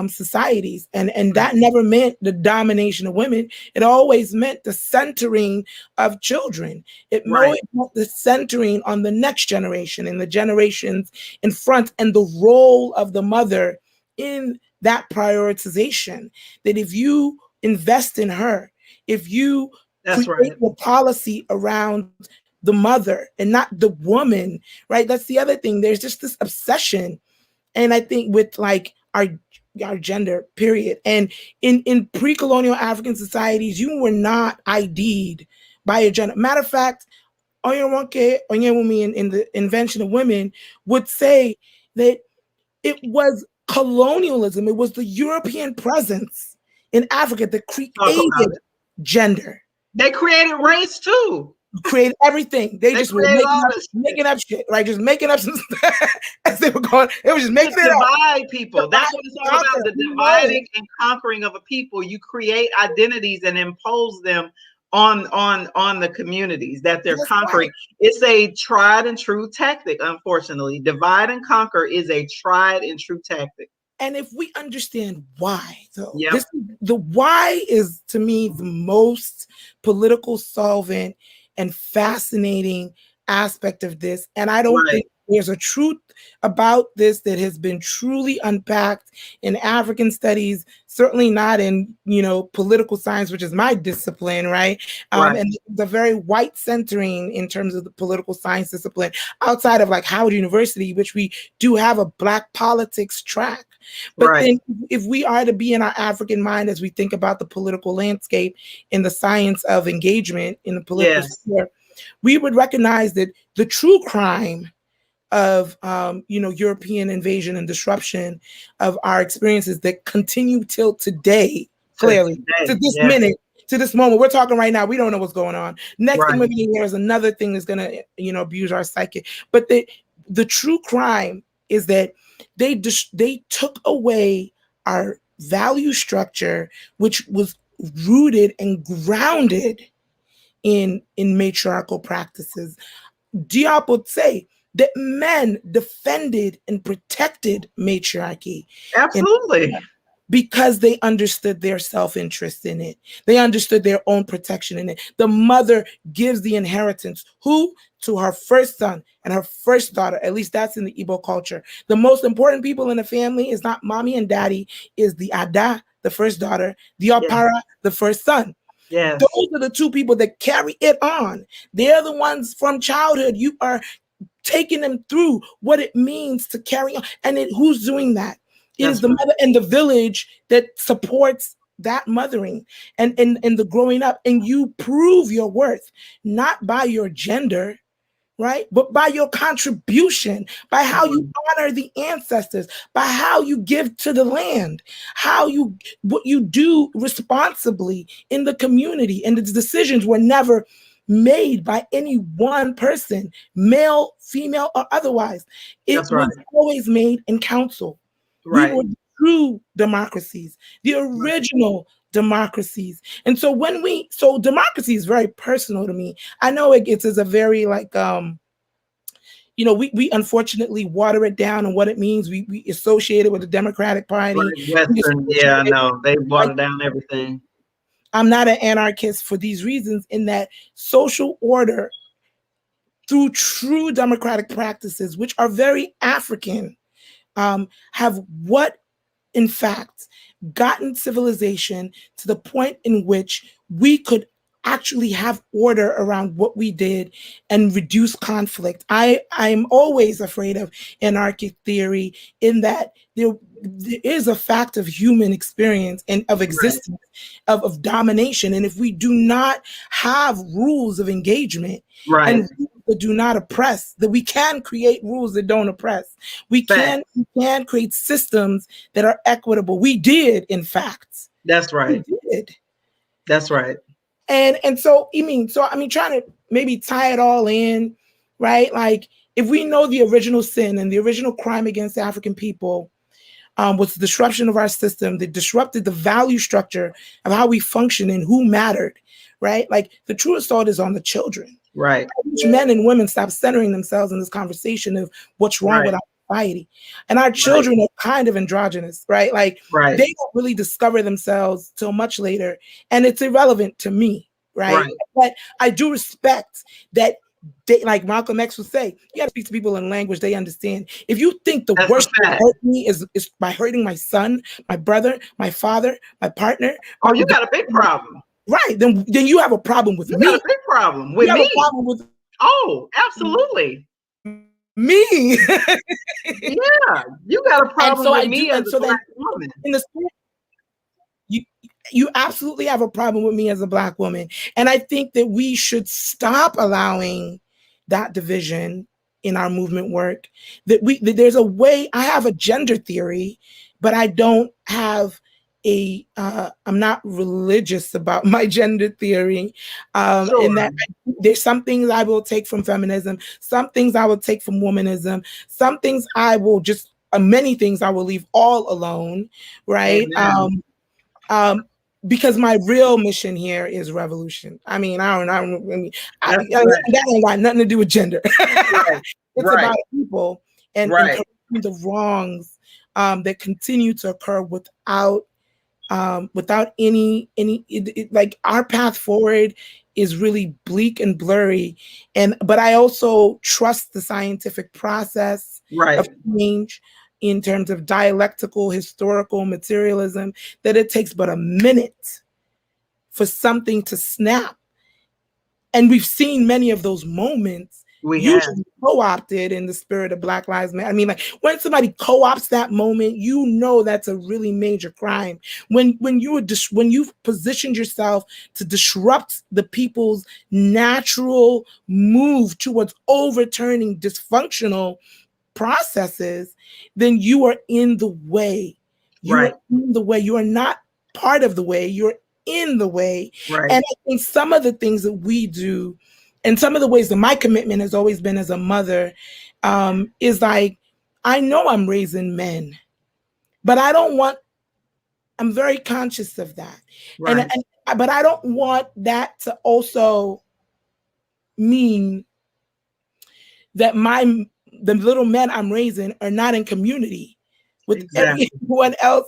[SPEAKER 2] societies. And that never meant the domination of women. It always meant the centering of children. It always meant the centering on the next generation and the generations in front, and the role of the mother in that prioritization. That if you invest in her, if you create a policy around the mother and not the woman, right? That's the other thing. There's just this obsession, and I think with like our gender, period. And in pre-colonial African societies, you were not ID'd by your gender. Matter of fact, Onyewumi in the Invention of Women would say that it was colonialism, it was the European presence in Africa that created gender.
[SPEAKER 1] They created race too.
[SPEAKER 2] Created everything. They just were making up shit, right? Just making up some stuff as they were going. It was just making it
[SPEAKER 1] divide people. That's what it's all about. The dividing and conquering of a people. You create identities and impose them on the communities that they're conquering. It's a tried and true tactic. Unfortunately, divide and conquer is a tried and true tactic.
[SPEAKER 2] And if we understand why, though, the why is, to me, the most political solvent and fascinating aspect of this. And I don't think there's a truth about this that has been truly unpacked in African studies, certainly not in, political science, which is my discipline, right? And the very white centering in terms of the political science discipline, outside of like Howard University, which we do have a Black politics track. But then if we are to be in our African mind as we think about the political landscape in the science of engagement in the political sphere, we would recognize that the true crime of European invasion and disruption of our experiences that continue till today, clearly, to this minute, to this moment. We're talking right now. We don't know what's going on. Next thing we're going to hear is another thing that's going to, abuse our psyche. But the true crime is that they took away our value structure, which was rooted and grounded in matriarchal practices. Diop would say that men defended and protected matriarchy.
[SPEAKER 1] Absolutely.
[SPEAKER 2] because they understood their self-interest in it. They understood their own protection in it. The mother gives the inheritance, who? To her first son and her first daughter. At least that's in the Igbo culture. The most important people in the family is not mommy and daddy, is the Ada, the first daughter, the
[SPEAKER 1] Yes.
[SPEAKER 2] Opara, the first son.
[SPEAKER 1] Yes.
[SPEAKER 2] Those are the two people that carry it on. They're the ones from childhood. You are taking them through what it means to carry on. And who's doing that? It is the mother and the village that supports that mothering and the growing up. And you prove your worth, not by your gender, right? But by your contribution, by how you honor the ancestors, by how you give to the land, what you do responsibly in the community. And the decisions were never made by any one person, male, female, or otherwise. It was always made in council. We were true democracies, the original democracies. And so so democracy is very personal to me. I know it's a very like, we unfortunately water it down and what it means. We associate it with the Democratic Party.
[SPEAKER 1] Western, yeah, no, they water down everything.
[SPEAKER 2] I'm not an anarchist for these reasons, in that social order through true democratic practices, which are very African, have what, in fact, gotten civilization to the point in which we could actually have order around what we did and reduce conflict. I'm always afraid of anarchic theory, in that there is a fact of human experience and of existence, of domination. And if we do not have rules of engagement and rules that do not oppress, that we can create rules that don't oppress. We can create systems that are equitable. We did, in fact.
[SPEAKER 1] That's right.
[SPEAKER 2] We did.
[SPEAKER 1] That's right.
[SPEAKER 2] And so, trying to maybe tie it all in, right? Like, if we know the original sin and the original crime against African people was the disruption of our system that disrupted the value structure of how we function and who mattered, right? Like, the true assault is on the children.
[SPEAKER 1] Right.
[SPEAKER 2] Men and women stop centering themselves in this conversation of what's wrong with our society. And our children are kind of androgynous, right? Like, they don't really discover themselves till much later. And it's irrelevant to me, right? But I do respect that. Like Malcolm X would say, you got to speak to people in language they understand. If you think the worst way to hurt me is by hurting my son, my brother, my father, my partner,
[SPEAKER 1] you got a big problem.
[SPEAKER 2] Right. Then you have a problem with me.
[SPEAKER 1] You got a big problem with me.
[SPEAKER 2] You have a problem with
[SPEAKER 1] absolutely.
[SPEAKER 2] Me.
[SPEAKER 1] Yeah, you got a problem with me as a Black woman.
[SPEAKER 2] In the spirit, you absolutely have a problem with me as a Black woman. And I think that we should stop allowing that division in our movement work. That there's a way. I have a gender theory, but I don't have I'm not religious about my gender theory. In that there's some things I will take from feminism, some things I will take from womanism, some things I will just, many things I will leave all alone, right? Because my real mission here is revolution. I mean, that ain't got nothing to do with gender. It's about people and correcting the wrongs that continue to occur without any like, our path forward is really bleak and blurry. But I also trust the scientific process of change in terms of dialectical, historical materialism, that it takes but a minute for something to snap. And we've seen many of those moments usually co-opted in the spirit of Black Lives Matter. I mean, like, when somebody co-opts that moment, that's a really major crime. When you've positioned yourself to disrupt the people's natural move towards overturning dysfunctional processes, then you are in the way. Are in the way. You are not part of the way. You're in the way. And I think some of the things that we do, and some of the ways that my commitment has always been as a mother, is like, I know I'm raising men, but I'm very conscious of that. But I don't want that to also mean that the little men I'm raising are not in community with everyone else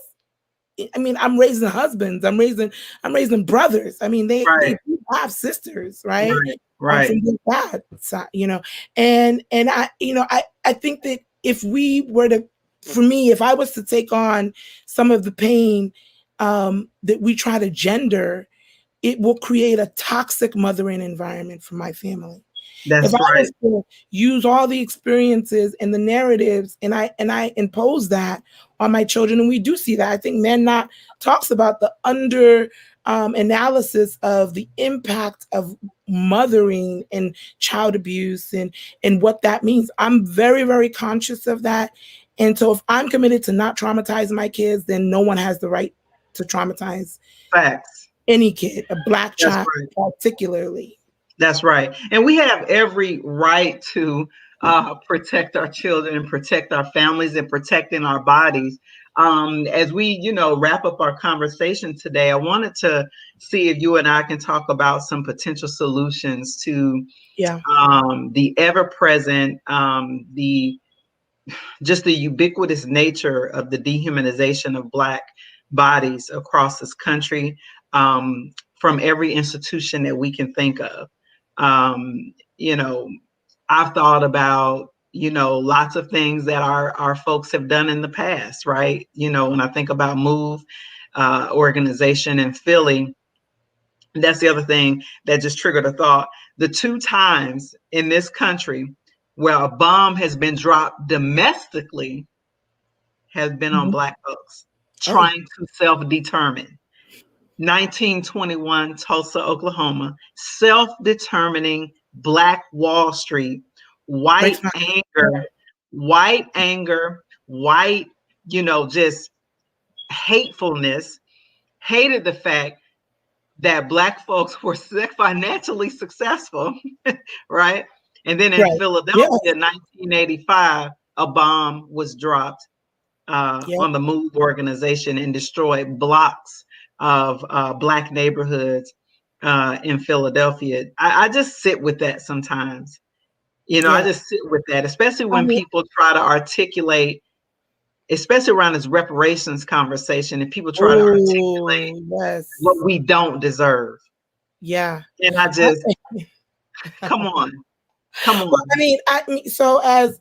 [SPEAKER 2] I mean, I'm raising husbands, I'm raising brothers. I mean, they
[SPEAKER 1] Right.
[SPEAKER 2] do have sisters, right?
[SPEAKER 1] Right. Right.
[SPEAKER 2] From their dad side, and I think that if we were to, for me, if I was to take on some of the pain that we try to gender, it will create a toxic mothering environment for my family. If
[SPEAKER 1] That's
[SPEAKER 2] I
[SPEAKER 1] right.
[SPEAKER 2] was to use all the experiences and the narratives and I impose that on my children, and we do see that. I think Men Not talks about the under analysis of the impact of mothering and child abuse and what that means. I'm very, very conscious of that. And so if I'm committed to not traumatizing my kids, then no one has the right to traumatize
[SPEAKER 1] Facts.
[SPEAKER 2] any kid, a Black
[SPEAKER 1] That's
[SPEAKER 2] child
[SPEAKER 1] right.
[SPEAKER 2] particularly.
[SPEAKER 1] That's right. And we have every right to protect our children and protect our families and protecting our bodies. As we, wrap up our conversation today, I wanted to see if you and I can talk about some potential solutions to
[SPEAKER 2] Yeah.
[SPEAKER 1] the ever-present, the ubiquitous nature of the dehumanization of Black bodies across this country, from every institution that we can think of. Um, you know, I've thought about, lots of things that our folks have done in the past, right? When I think about Move organization in Philly, that's the other thing that just triggered a thought. The two times in this country where a bomb has been dropped domestically has been on
[SPEAKER 2] Mhm.
[SPEAKER 1] Black folks
[SPEAKER 2] Oh,
[SPEAKER 1] trying to self-determine. 1921, Tulsa, Oklahoma, self-determining Black Wall Street,
[SPEAKER 2] makes
[SPEAKER 1] white
[SPEAKER 2] my
[SPEAKER 1] anger, white anger, white, just hatefulness, hated the fact that Black folks were financially successful, right? And then in
[SPEAKER 2] right.
[SPEAKER 1] Philadelphia,
[SPEAKER 2] Yeah.
[SPEAKER 1] 1985, a bomb was dropped
[SPEAKER 2] Yeah.
[SPEAKER 1] on the Move organization and destroyed blocks of Black neighborhoods in Philadelphia. I just sit with that sometimes. I
[SPEAKER 2] Yeah.
[SPEAKER 1] just sit with that, especially
[SPEAKER 2] I
[SPEAKER 1] when
[SPEAKER 2] mean,
[SPEAKER 1] people try to articulate, especially around this reparations conversation, and people try to articulate
[SPEAKER 2] oh yes.
[SPEAKER 1] what we don't deserve.
[SPEAKER 2] Yeah.
[SPEAKER 1] And I just, come on, come
[SPEAKER 2] Well,
[SPEAKER 1] on.
[SPEAKER 2] I mean, so as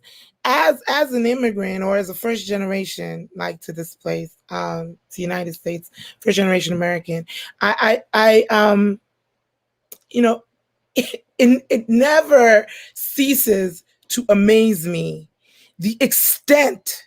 [SPEAKER 2] an immigrant or as a first generation, like to this place, to the United States, first generation American, I you know, it never ceases to amaze me the extent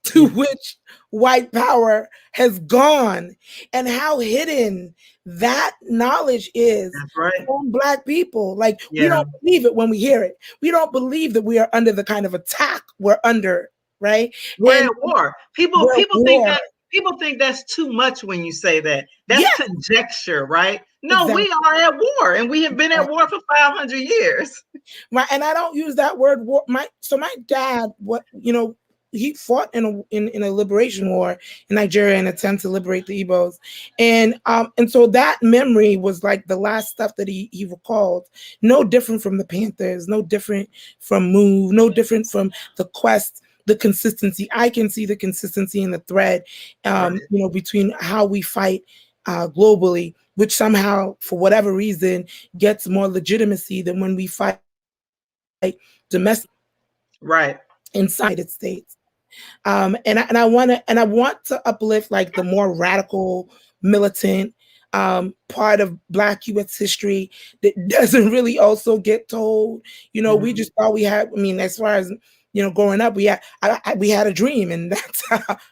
[SPEAKER 2] to
[SPEAKER 1] Yeah,
[SPEAKER 2] which white power has gone and how hidden that knowledge is
[SPEAKER 1] that's right.
[SPEAKER 2] from Black people. Like, we
[SPEAKER 1] Yeah.
[SPEAKER 2] don't believe it when we hear it. We don't believe that we are under the kind of attack we're under, right?
[SPEAKER 1] We're
[SPEAKER 2] And
[SPEAKER 1] at war. People
[SPEAKER 2] we're at
[SPEAKER 1] people think
[SPEAKER 2] war.
[SPEAKER 1] that people think that's too much when you say that. That's
[SPEAKER 2] Yeah,
[SPEAKER 1] conjecture, right? No,
[SPEAKER 2] exactly.
[SPEAKER 1] we are at war, and we have been at war for 500 years.
[SPEAKER 2] Right, and I don't use that word war. My dad, he fought in a liberation war in Nigeria in an attempt to liberate the Igbos, and so that memory was like the last stuff that he recalled. No different from the Panthers, no different from Move, no different from the Quest. The consistency, I can see the consistency in the thread,
[SPEAKER 1] Right,
[SPEAKER 2] between how we fight globally, which somehow, for whatever reason, gets more legitimacy than when we fight domestic
[SPEAKER 1] right,
[SPEAKER 2] inside its states. And I want to uplift like the more radical, militant part of Black U.S. history that doesn't really also get told. We
[SPEAKER 1] mhm.
[SPEAKER 2] just thought we had. I mean, as far as growing up, we had a dream, and that's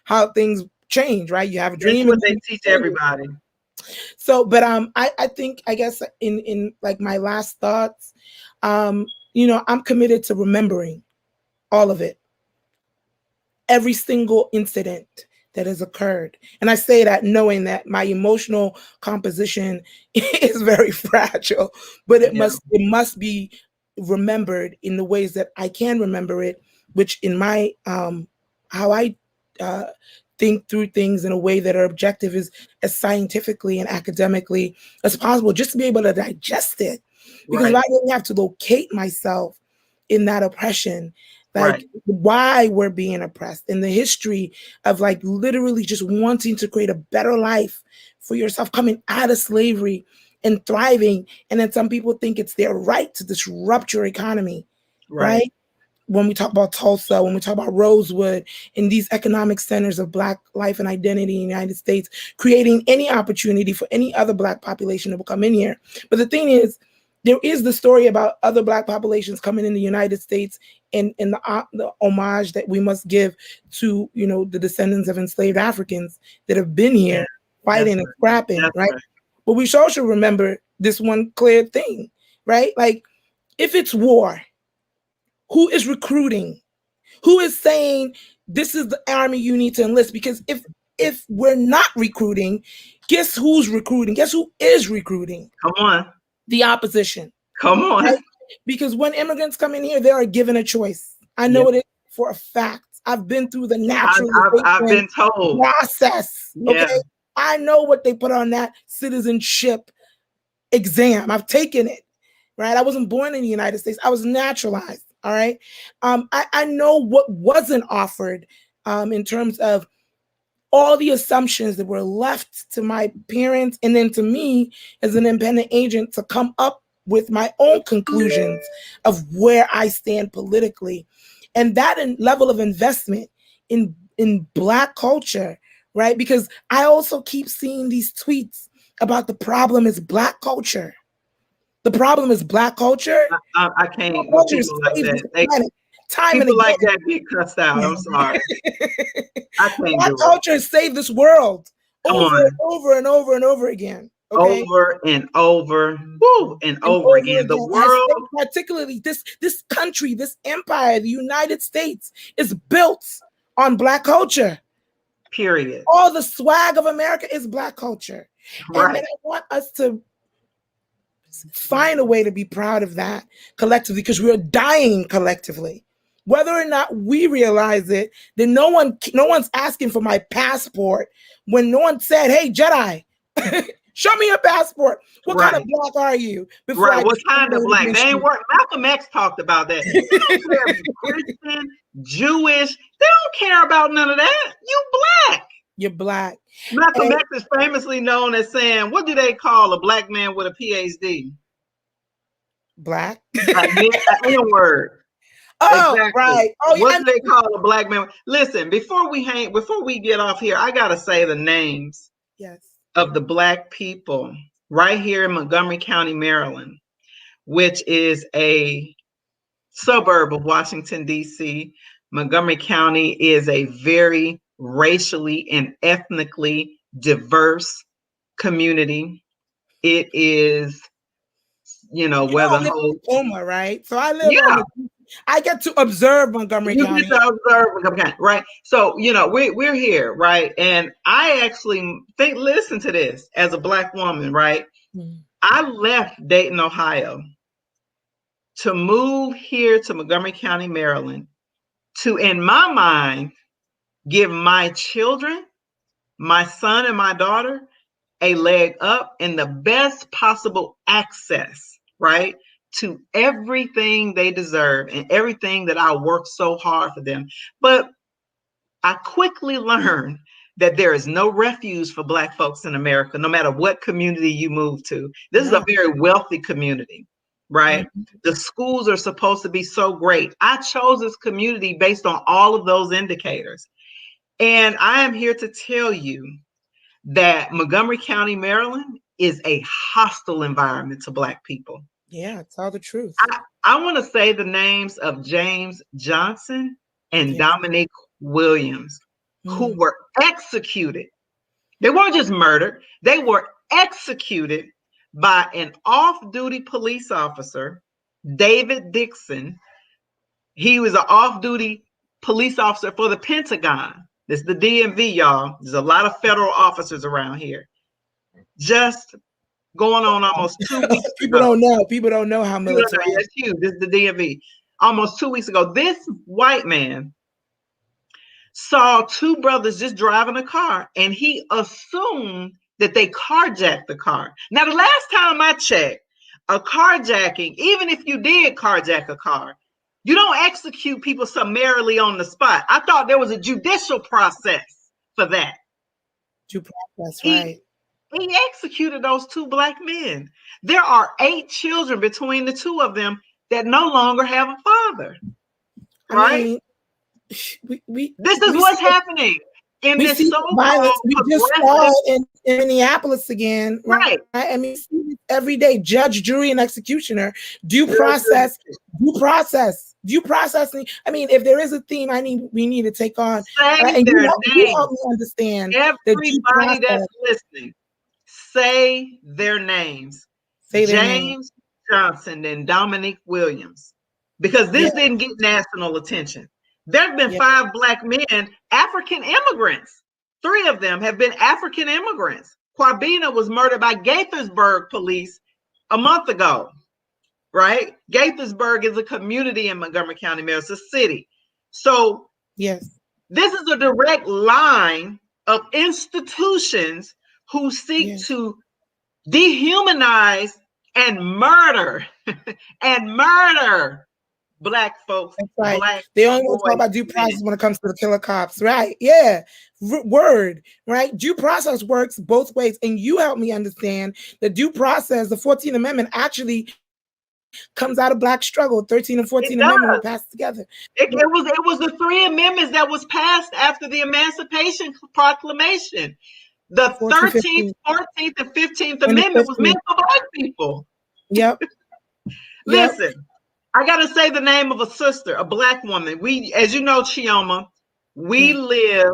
[SPEAKER 2] how things change, right? You have a
[SPEAKER 1] That's
[SPEAKER 2] dream,
[SPEAKER 1] what
[SPEAKER 2] and
[SPEAKER 1] they
[SPEAKER 2] then
[SPEAKER 1] teach
[SPEAKER 2] you change it.
[SPEAKER 1] everybody.
[SPEAKER 2] So, but I think, I guess, in like my last thoughts, I'm committed to remembering all of it, every single incident that has occurred. And I say that knowing that my emotional composition is very fragile, but it
[SPEAKER 1] Yeah,
[SPEAKER 2] must be remembered in the ways that I can remember it, which in my how I uh, think through things in a way that are objective is as scientifically and academically as possible, just to be able to digest it. Because if
[SPEAKER 1] right,
[SPEAKER 2] I didn't have to locate myself in that oppression, like why we're being oppressed, and the history of like literally just wanting to create a better life for yourself, coming out of slavery and thriving. And then some people think it's their right to disrupt your economy, right? When we talk about Tulsa, when we talk about Rosewood, and these economic centers of Black life and identity in the United States, creating any opportunity for any other Black population to come in here. But the thing is, there is the story about other Black populations coming in the United States, and the homage that we must give to, you know, the descendants of enslaved Africans that have been here fighting and scrapping, right? But we should also remember this one clear thing, right? Like, if it's war, who is recruiting? Who is saying this is the army you need to enlist? Because if we're not recruiting, guess who's recruiting? Guess who is recruiting?
[SPEAKER 1] Come on.
[SPEAKER 2] The opposition.
[SPEAKER 1] Come on.
[SPEAKER 2] Right? Because when immigrants come in here, they are given a choice. I know it for a fact. I've been through the naturalization
[SPEAKER 1] I've been told
[SPEAKER 2] process. Okay. I know what they put on that citizenship exam. I've taken it. Right. I wasn't born in the United States. I was naturalized. All right. I know what wasn't offered in terms of all the assumptions that were left to my parents and then to me as an independent agent to come up with my own conclusions of where I stand politically. And that level of investment in Black culture, right? Because I also keep seeing these tweets about the problem is Black culture. The problem is Black culture.
[SPEAKER 1] I can't with people like that. People like that get cussed out. I'm sorry. I can't
[SPEAKER 2] Black
[SPEAKER 1] do
[SPEAKER 2] culture has saved this world over and over and over again. Okay?
[SPEAKER 1] Over and over again. The world,
[SPEAKER 2] particularly this country, this empire, the United States, is built on Black culture.
[SPEAKER 1] Period.
[SPEAKER 2] All the swag of America is Black culture.
[SPEAKER 1] Right.
[SPEAKER 2] And I want us to find a way to be proud of that collectively, because we're dying collectively. Whether or not we realize it, then no one's asking for my passport when no one said, "Hey, Jedi, show me your passport. What kind of Black are you?"
[SPEAKER 1] What kind of Black? They ain't work. Malcolm X talked about that. They don't care if you're Christian, Jewish. They don't care about none of that. You Black.
[SPEAKER 2] You're Black.
[SPEAKER 1] Malcolm X is famously known as saying, what do they call a Black man with a PhD?
[SPEAKER 2] Black?
[SPEAKER 1] An N-word.
[SPEAKER 2] Oh,
[SPEAKER 1] exactly.
[SPEAKER 2] Right. Oh,
[SPEAKER 1] what do they call a Black man? Listen, before we get off here, I gotta say the names of the Black people right here in Montgomery County, Maryland, which is a suburb of Washington, D.C. Montgomery County is a very racially and ethnically diverse community. It is, where the whole
[SPEAKER 2] Oklahoma, right? So I live I get to observe Montgomery County.
[SPEAKER 1] You get to observe Montgomery County, right? So, we're here, right? And I actually listen to this, as a Black woman, right? Mm-hmm. I left Dayton, Ohio to move here to Montgomery County, Maryland, to, in my mind, give my children, my son and my daughter, a leg up and the best possible access, right, to everything they deserve and everything that I worked so hard for them. But I quickly learned that there is no refuge for Black folks in America, no matter what community you move to. This is a very wealthy community, right? Mm-hmm. The schools are supposed to be so great. I chose this community based on all of those indicators. And I am here to tell you that Montgomery County, Maryland is a hostile environment to Black people.
[SPEAKER 2] Yeah, it's all the truth.
[SPEAKER 1] I want to say the names of James Johnson and Dominique Williams, who were executed. They weren't just murdered. They were executed by an off-duty police officer, David Dixon. He was an off-duty police officer for the Pentagon. This is the DMV, y'all. There's a lot of federal officers around here. Just going on almost 2 weeks
[SPEAKER 2] People
[SPEAKER 1] ago.
[SPEAKER 2] People don't know how military.
[SPEAKER 1] That's huge. This is the DMV. Almost 2 weeks ago, this white man saw two brothers just driving a car, and he assumed that they carjacked the car. Now, the last time I checked, a carjacking, even if you did carjack a car, You don't execute people summarily on the spot. I thought there was a judicial process for that.
[SPEAKER 2] Due process,
[SPEAKER 1] He executed those 2 Black men. There are 8 children between the 2 of them that no longer have a father. Right?
[SPEAKER 2] I mean,
[SPEAKER 1] this is what's happening in this so-called
[SPEAKER 2] violence. We just saw it in Minneapolis again,
[SPEAKER 1] right?
[SPEAKER 2] I mean, every day, judge, jury, and executioner, due process. I mean, if there is a theme, we need to take on.
[SPEAKER 1] And you
[SPEAKER 2] help me understand.
[SPEAKER 1] Everybody that's listening, say their names. James Johnson and Dominique Williams, because this didn't get national attention. There have been 5 Black men, African immigrants. 3 of them have been African immigrants. Kwabena was murdered by Gaithersburg police a month ago, right? Gaithersburg is a community in Montgomery County, Maryland. It's a city. So this is a direct line of institutions who seek to dehumanize and murder Black folks.
[SPEAKER 2] That's right.
[SPEAKER 1] Black
[SPEAKER 2] they only want to talk about due process when it comes to the killer cops, right? Yeah, word, right? Due process works both ways, and you help me understand the due process. The 14th Amendment actually comes out of Black struggle. 13 and 14th Amendment were passed together.
[SPEAKER 1] It was the 3 amendments that was passed after the Emancipation Proclamation. The 13th, 14th, and 15th Amendment was meant for Black people.
[SPEAKER 2] Yep.
[SPEAKER 1] Listen, I got to say the name of a sister, a Black woman. We, as you know, Chioma, we live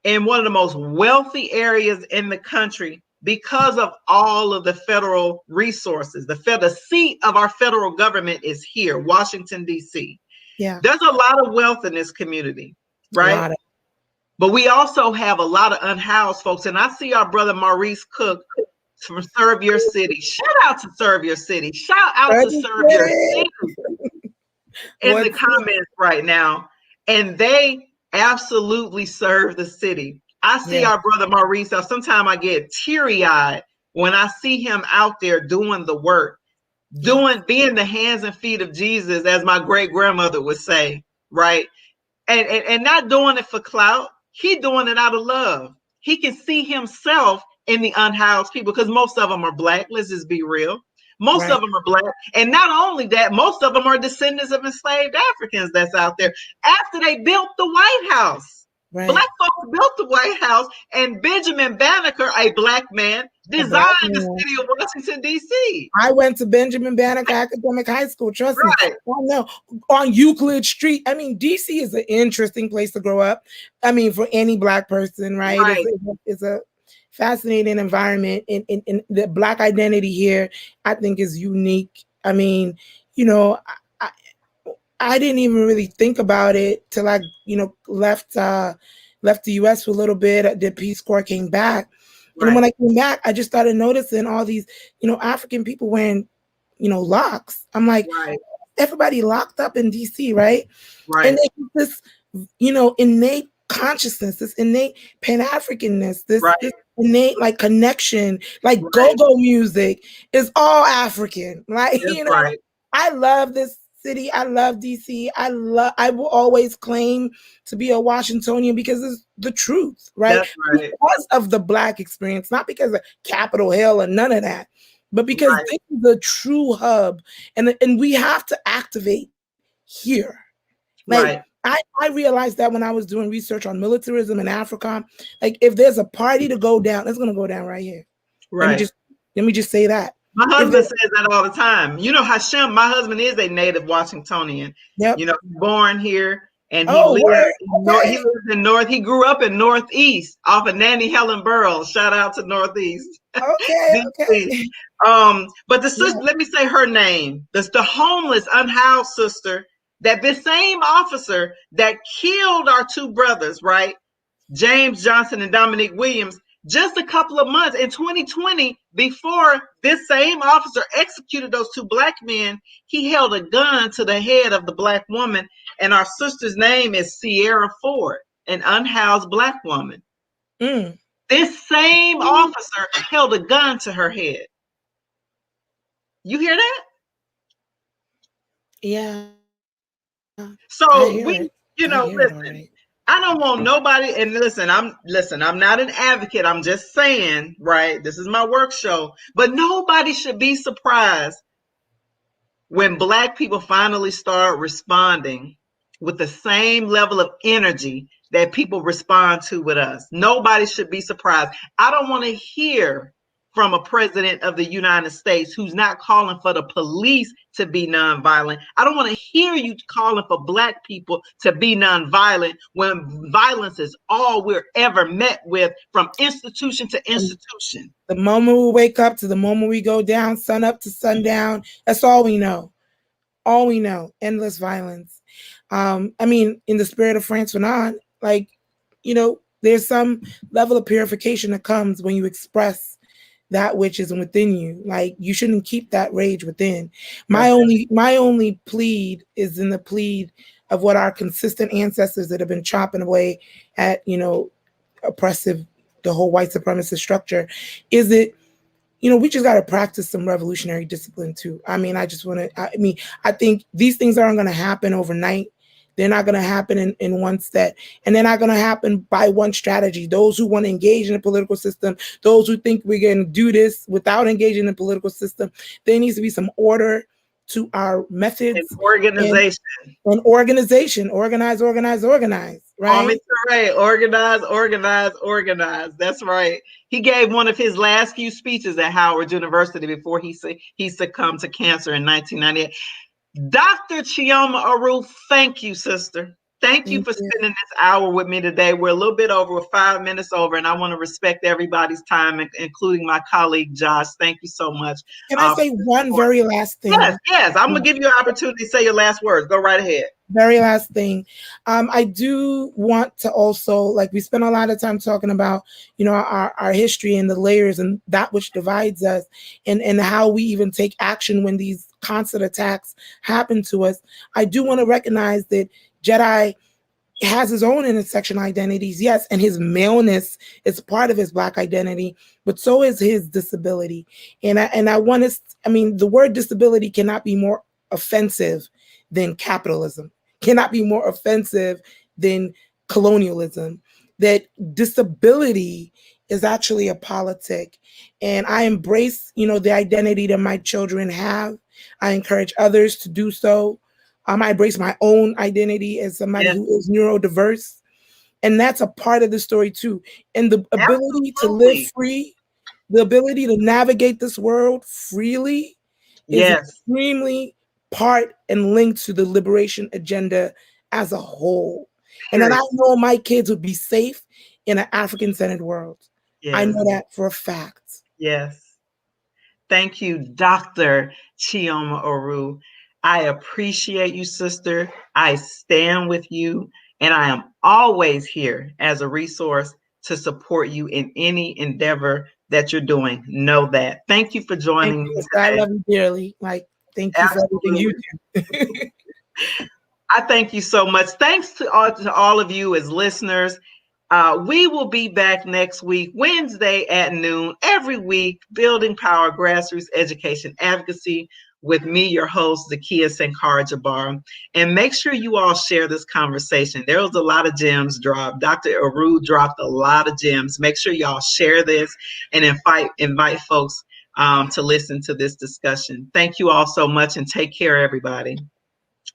[SPEAKER 1] in one of the most wealthy areas in the country because of all of the federal resources. The seat of our federal government is here, Washington, D.C.
[SPEAKER 2] Yeah.
[SPEAKER 1] There's a lot of wealth in this community, right? But we also have a lot of unhoused folks. And I see our brother Maurice Cook from Serve Your City. Shout out to Serve Your City. Shout out to Serve Your City in the comments right now. And they absolutely serve the city. I see our brother Maurice. Sometimes I get teary-eyed when I see him out there doing the work, being the hands and feet of Jesus, as my great grandmother would say, right? And not doing it for clout. He doing it out of love. He can see himself in the unhoused people because most of them are Black. Let's just be real. Most of them are Black. And not only that, most of them are descendants of enslaved Africans that's out there. After they built the White House, Black folks built the White House, and Benjamin Banneker, a Black man, designed the city of Washington, D.C.
[SPEAKER 2] I went to Benjamin Banneker Academic High School, trust me. I know, on Euclid Street. I mean, D.C. is an interesting place to grow up. I mean, for any Black person, right? It's a fascinating environment. And the Black identity here, I think, is unique. I mean, I didn't even really think about it till I, left the U.S. for a little bit. I did Peace Corps, came back. And when I came back, I just started noticing all these, African people wearing, locks. I'm like, everybody locked up in D.C., right? And this, innate consciousness, this innate Pan-Africanness, this innate like connection, like go-go music is all African. Like, I love this city. I love DC. I will always claim to be a Washingtonian because it's the truth, right? Because of the Black experience, not because of Capitol Hill and none of that, but because this is the true hub, and we have to activate here. Like I realized that when I was doing research on militarism in Africa, like if there's a party to go down, it's gonna go down right here. Let me just say that.
[SPEAKER 1] My husband says that all the time. Hashem, my husband is a native Washingtonian. Born here, and he lives in North. He grew up in Northeast off of Nanny Helen Burroughs. Shout out to Northeast.
[SPEAKER 2] Okay.
[SPEAKER 1] But the sister, let me say her name. That's the homeless, unhoused sister. That this same officer that killed our 2 brothers, right? James Johnson and Dominique Williams. Just a couple of months in 2020, before this same officer executed those 2 Black men, he held a gun to the head of the Black woman. And our sister's name is Sierra Ford, an unhoused Black woman. This same officer held a gun to her head. You hear that?
[SPEAKER 2] Yeah.
[SPEAKER 1] So
[SPEAKER 2] I
[SPEAKER 1] we,
[SPEAKER 2] hear it. I hear it all
[SPEAKER 1] listen,
[SPEAKER 2] right.
[SPEAKER 1] I don't want nobody, and I'm not an advocate. I'm just saying, right? This is my work show, but nobody should be surprised when Black people finally start responding with the same level of energy that people respond to with us. Nobody should be surprised. I don't want to hear from a president of the United States who's not calling for the police to be nonviolent. I don't want to hear you calling for Black people to be nonviolent when violence is all we're ever met with from institution to institution.
[SPEAKER 2] The moment we wake up to the moment we go down, sun up to sundown, that's all we know. All we know, endless violence. I mean, in the spirit of France Fanon, like, there's some level of purification that comes when you express that which is within you. Like, you shouldn't keep that rage within. My only plead is in the plead of what our consistent ancestors that have been chopping away at, oppressive, the whole white supremacist structure, is it we just got to practice some revolutionary discipline too. I mean, I think these things aren't going to happen overnight. They're not going to happen in one step. And they're not going to happen by one strategy. Those who want to engage in the political system, those who think we're going to do this without engaging in the political system, there needs to be some order to our methods
[SPEAKER 1] And organization.
[SPEAKER 2] and organization. Organize, right?
[SPEAKER 1] Organize. That's right. He gave one of his last few speeches at Howard University before he succumbed to cancer in 1998. Dr. Chioma Oruh, thank you, sister. Thank you
[SPEAKER 2] Thank
[SPEAKER 1] for
[SPEAKER 2] you.
[SPEAKER 1] spending this hour with me today. We're a little bit over, we're 5 minutes over, and I want to respect everybody's time, including my colleague Josh. Thank you so much.
[SPEAKER 2] Can I say one very last thing?
[SPEAKER 1] Yes. I'm going to give you an opportunity to say your last words. Go right ahead.
[SPEAKER 2] Very last thing. I do want to also, like, we spent a lot of time talking about, our history and the layers and that which divides us, and how we even take action when these constant attacks happen to us. I do want to recognize that Jedi has his own intersection identities, yes, and his maleness is part of his Black identity, but so is his disability. And I want to, the word disability cannot be more offensive than capitalism, cannot be more offensive than colonialism. That disability is actually a politic. And I embrace, the identity that my children have. I encourage others to do so. I embrace my own identity as somebody who is neurodiverse. And that's a part of the story too. And the ability to live free, the ability to navigate this world freely is extremely part and linked to the liberation agenda as a whole. And then I know my kids would be safe in an African-centered world. I know that for a fact.
[SPEAKER 1] Yes. Thank you, Dr. Chioma Oruh. I appreciate you, sister. I stand with you, and I am always here as a resource to support you in any endeavor that you're doing. Know that. Thank you for joining me today.
[SPEAKER 2] I love you dearly. Like, thank you for everything you do.
[SPEAKER 1] I thank you so much. Thanks to all of you as listeners. We will be back next week, Wednesday at noon, every week, building power, grassroots education advocacy with me, your host, Zakiya Sankara-Jabbar. And make sure you all share this conversation. There was a lot of gems dropped. Dr. Oruh dropped a lot of gems. Make sure y'all share this and invite folks to listen to this discussion. Thank you all so much, and take care, everybody.